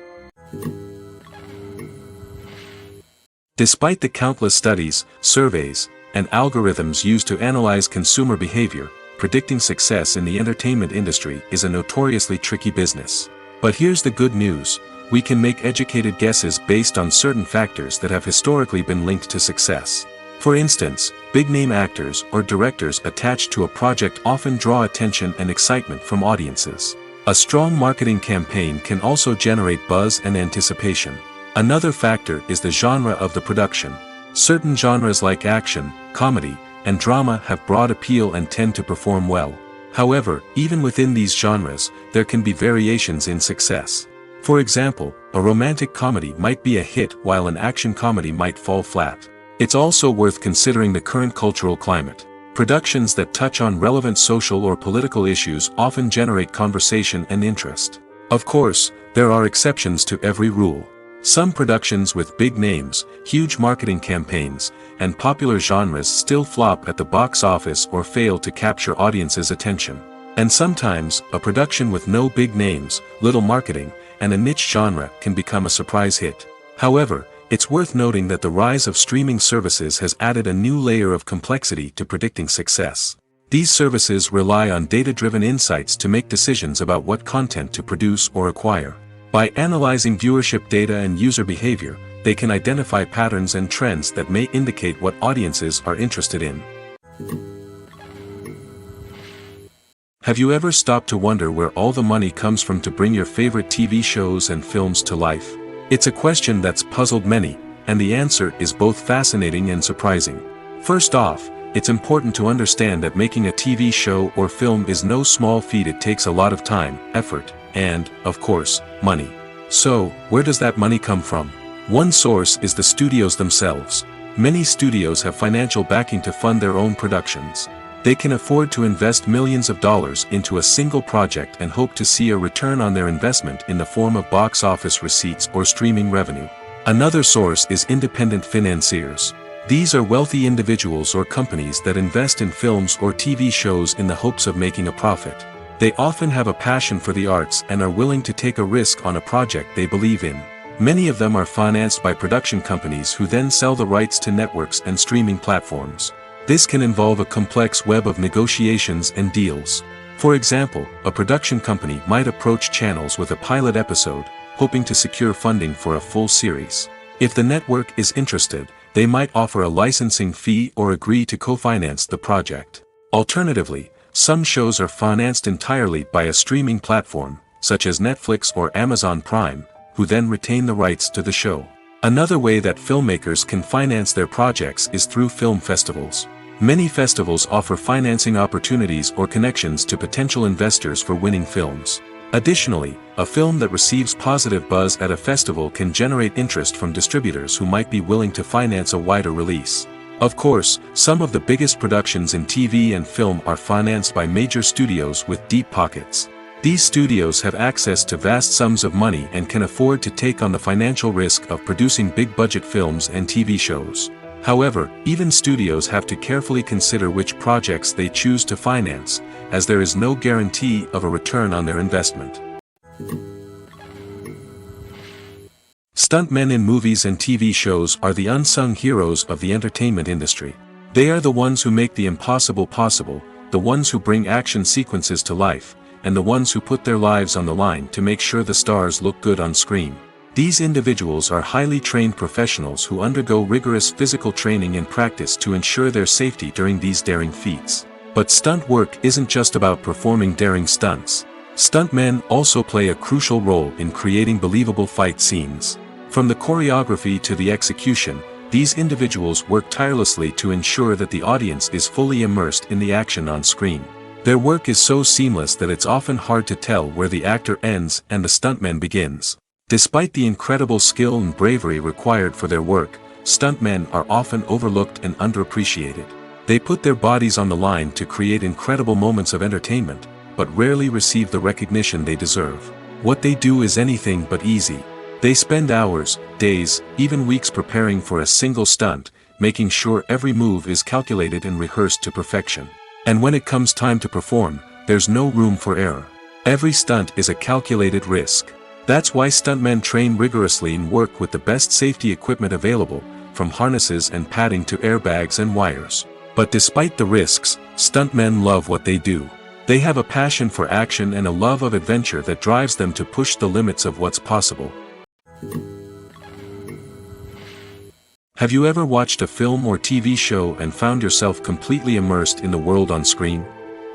Despite the countless studies, surveys, and algorithms used to analyze consumer behavior, predicting success in the entertainment industry is a notoriously tricky business. But here's the good news: we can make educated guesses based on certain factors that have historically been linked to success. For instance, big-name actors or directors attached to a project often draw attention and excitement from audiences. A strong marketing campaign can also generate buzz and anticipation. Another factor is the genre of the production. Certain genres like action, comedy, and drama have broad appeal and tend to perform well. However, even within these genres, there can be variations in success. For example, a romantic comedy might be a hit while an action comedy might fall flat. It's also worth considering the current cultural climate. Productions that touch on relevant social or political issues often generate conversation and interest. Of course, there are exceptions to every rule. Some productions with big names, huge marketing campaigns, and popular genres still flop at the box office or fail to capture audiences' attention. And sometimes, a production with no big names, little marketing, and a niche genre can become a surprise hit. However, it's worth noting that the rise of streaming services has added a new layer of complexity to predicting success. These services rely on data-driven insights to make decisions about what content to produce or acquire. By analyzing viewership data and user behavior, they can identify patterns and trends that may indicate what audiences are interested in. Have you ever stopped to wonder where all the money comes from to bring your favorite TV shows and films to life? It's a question that's puzzled many, and the answer is both fascinating and surprising. First off, it's important to understand that making a TV show or film is no small feat. It takes a lot of time, effort, and, of course, money. So, where does that money come from? One source is the studios themselves. Many studios have financial backing to fund their own productions. They can afford to invest millions of dollars into a single project and hope to see a return on their investment in the form of box office receipts or streaming revenue. Another source is independent financiers. These are wealthy individuals or companies that invest in films or TV shows in the hopes of making a profit. They often have a passion for the arts and are willing to take a risk on a project they believe in. Many of them are financed by production companies who then sell the rights to networks and streaming platforms. This can involve a complex web of negotiations and deals. For example, a production company might approach channels with a pilot episode, hoping to secure funding for a full series. If the network is interested, they might offer a licensing fee or agree to co-finance the project. Alternatively, some shows are financed entirely by a streaming platform, such as Netflix or Amazon Prime, who then retain the rights to the show. Another way that filmmakers can finance their projects is through film festivals. Many festivals offer financing opportunities or connections to potential investors for winning films. Additionally, a film that receives positive buzz at a festival can generate interest from distributors who might be willing to finance a wider release. Of course, some of the biggest productions in TV and film are financed by major studios with deep pockets. These studios have access to vast sums of money and can afford to take on the financial risk of producing big-budget films and TV shows. However, even studios have to carefully consider which projects they choose to finance, as there is no guarantee of a return on their investment. Stuntmen in movies and TV shows are the unsung heroes of the entertainment industry. They are the ones who make the impossible possible, the ones who bring action sequences to life, and the ones who put their lives on the line to make sure the stars look good on screen. These individuals are highly trained professionals who undergo rigorous physical training and practice to ensure their safety during these daring feats. But stunt work isn't just about performing daring stunts. Stuntmen also play a crucial role in creating believable fight scenes. From the choreography to the execution, these individuals work tirelessly to ensure that the audience is fully immersed in the action on screen. Their work is so seamless that it's often hard to tell where the actor ends and the stuntman begins. Despite the incredible skill and bravery required for their work, stuntmen are often overlooked and underappreciated. They put their bodies on the line to create incredible moments of entertainment, but rarely receive the recognition they deserve. What they do is anything but easy. They spend hours, days, even weeks preparing for a single stunt, making sure every move is calculated and rehearsed to perfection. And when it comes time to perform, there's no room for error. Every stunt is a calculated risk. That's why stuntmen train rigorously and work with the best safety equipment available, from harnesses and padding to airbags and wires. But despite the risks, stuntmen love what they do. They have a passion for action and a love of adventure that drives them to push the limits of what's possible. Have you ever watched a film or TV show and found yourself completely immersed in the world on screen?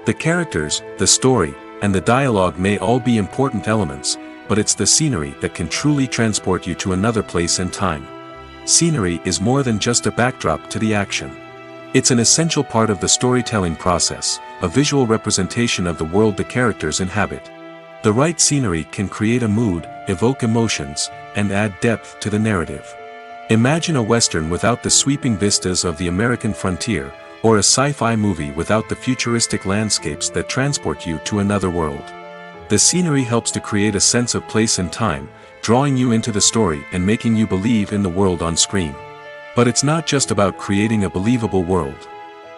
The characters, the story, and the dialogue may all be important elements, but it's the scenery that can truly transport you to another place and time. Scenery is more than just a backdrop to the action. It's an essential part of the storytelling process, a visual representation of the world the characters inhabit. The right scenery can create a mood, evoke emotions, and add depth to the narrative. Imagine a western without the sweeping vistas of the American frontier, or a sci-fi movie without the futuristic landscapes that transport you to another world. The scenery helps to create a sense of place and time, drawing you into the story and making you believe in the world on screen. But it's not just about creating a believable world.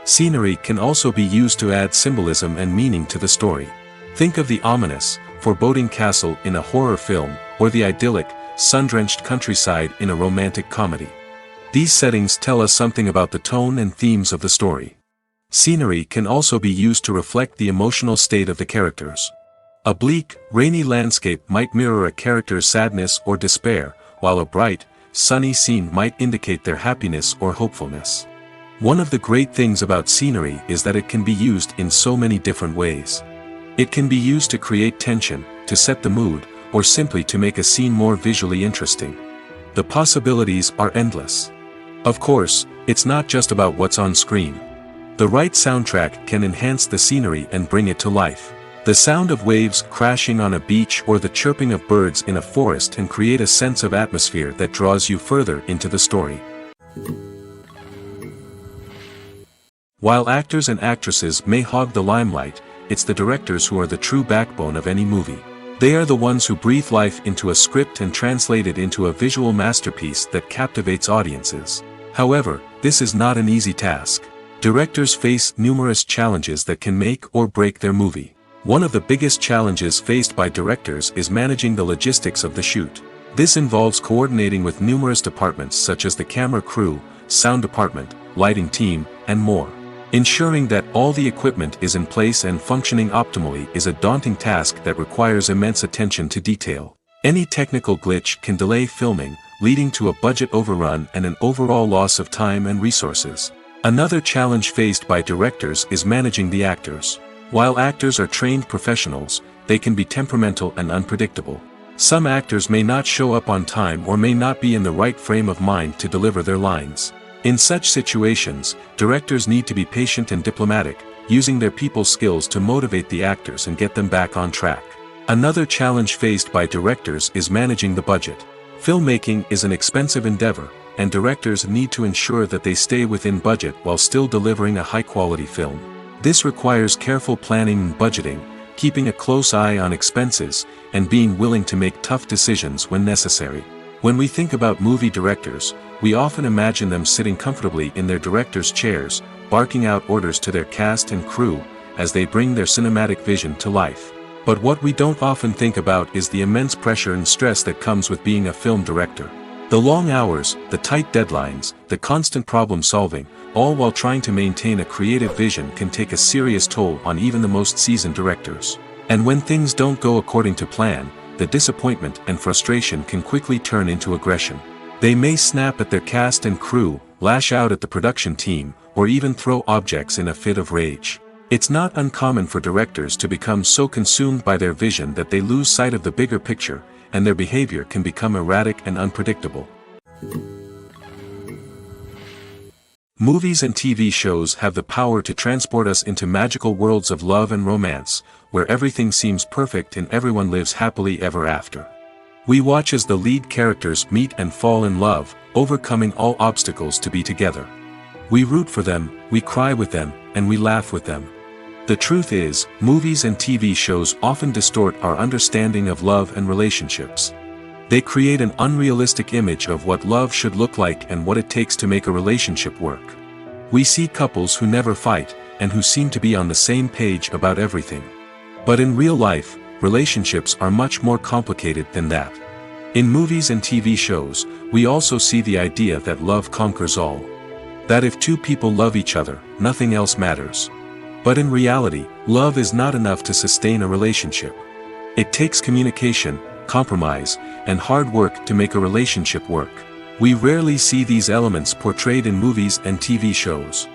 Scenery can also be used to add symbolism and meaning to the story. Think of the ominous, foreboding castle in a horror film, or the idyllic, sun-drenched countryside in a romantic comedy. These settings tell us something about the tone and themes of the story. Scenery can also be used to reflect the emotional state of the characters. A bleak, rainy landscape might mirror a character's sadness or despair, while a bright, sunny scene might indicate their happiness or hopefulness. One of the great things about scenery is that it can be used in so many different ways. It can be used to create tension, to set the mood, or simply to make a scene more visually interesting. The possibilities are endless. Of course, it's not just about what's on screen. The right soundtrack can enhance the scenery and bring it to life. The sound of waves crashing on a beach or the chirping of birds in a forest can create a sense of atmosphere that draws you further into the story. While actors and actresses may hog the limelight, it's the directors who are the true backbone of any movie. They are the ones who breathe life into a script and translate it into a visual masterpiece that captivates audiences. However, this is not an easy task. Directors face numerous challenges that can make or break their movie. One of the biggest challenges faced by directors is managing the logistics of the shoot. This involves coordinating with numerous departments such as the camera crew, sound department, lighting team, and more. Ensuring that all the equipment is in place and functioning optimally is a daunting task that requires immense attention to detail. Any technical glitch can delay filming, leading to a budget overrun and an overall loss of time and resources. Another challenge faced by directors is managing the actors. While actors are trained professionals, they can be temperamental and unpredictable. Some actors may not show up on time or may not be in the right frame of mind to deliver their lines. In such situations, directors need to be patient and diplomatic, using their people skills to motivate the actors and get them back on track. Another challenge faced by directors is managing the budget. Filmmaking is an expensive endeavor, and directors need to ensure that they stay within budget while still delivering a high-quality film. This requires careful planning and budgeting, keeping a close eye on expenses, and being willing to make tough decisions when necessary. When we think about movie directors, we often imagine them sitting comfortably in their director's chairs, barking out orders to their cast and crew, as they bring their cinematic vision to life. But what we don't often think about is the immense pressure and stress that comes with being a film director. The long hours, the tight deadlines, the constant problem-solving, all while trying to maintain a creative vision can take a serious toll on even the most seasoned directors. And when things don't go according to plan, the disappointment and frustration can quickly turn into aggression. They may snap at their cast and crew, lash out at the production team, or even throw objects in a fit of rage. It's not uncommon for directors to become so consumed by their vision that they lose sight of the bigger picture, and their behavior can become erratic and unpredictable. Movies and TV shows have the power to transport us into magical worlds of love and romance, where everything seems perfect and everyone lives happily ever after. We watch as the lead characters meet and fall in love, overcoming all obstacles to be together. We root for them, we cry with them, and we laugh with them. The truth is, movies and TV shows often distort our understanding of love and relationships. They create an unrealistic image of what love should look like and what it takes to make a relationship work. We see couples who never fight, and who seem to be on the same page about everything. But in real life, relationships are much more complicated than that. In movies and TV shows, we also see the idea that love conquers all. That if two people love each other, nothing else matters. But in reality, love is not enough to sustain a relationship. It takes communication, compromise, and hard work to make a relationship work. We rarely see these elements portrayed in movies and TV shows.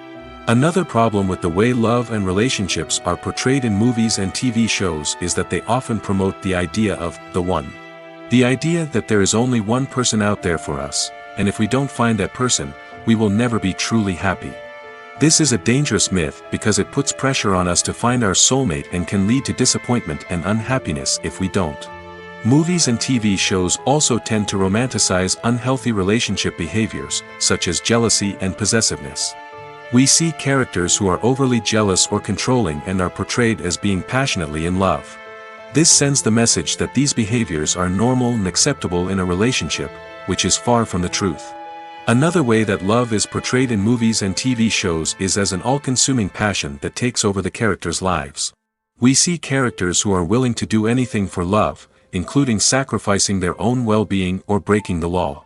Another problem with the way love and relationships are portrayed in movies and TV shows is that they often promote the idea of the one. The idea that there is only one person out there for us, and if we don't find that person, we will never be truly happy. This is a dangerous myth because it puts pressure on us to find our soulmate and can lead to disappointment and unhappiness if we don't. Movies and TV shows also tend to romanticize unhealthy relationship behaviors, such as jealousy and possessiveness. We see characters who are overly jealous or controlling and are portrayed as being passionately in love. This sends the message that these behaviors are normal and acceptable in a relationship, which is far from the truth. Another way that love is portrayed in movies and TV shows is as an all-consuming passion that takes over the characters' lives. We see characters who are willing to do anything for love, including sacrificing their own well-being or breaking the law.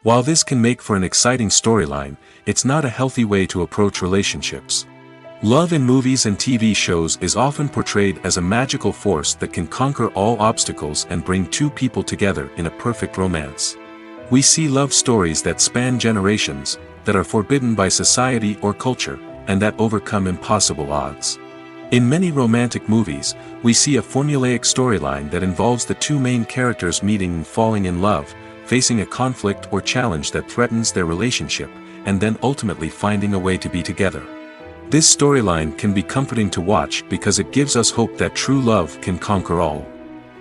While this can make for an exciting storyline, it's not a healthy way to approach relationships. Love in movies and TV shows is often portrayed as a magical force that can conquer all obstacles and bring two people together in a perfect romance. We see love stories that span generations, that are forbidden by society or culture, and that overcome impossible odds. In many romantic movies, we see a formulaic storyline that involves the two main characters meeting and falling in love, facing a conflict or challenge that threatens their relationship, and then ultimately finding a way to be together. This storyline can be comforting to watch because it gives us hope that true love can conquer all.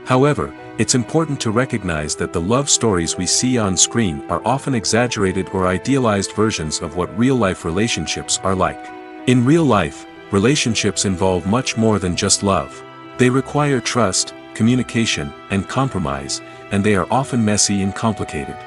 However, it's important to recognize that the love stories we see on screen are often exaggerated or idealized versions of what real-life relationships are like. In real life, relationships involve much more than just love. They require trust, communication, and compromise, and they are often messy and complicated.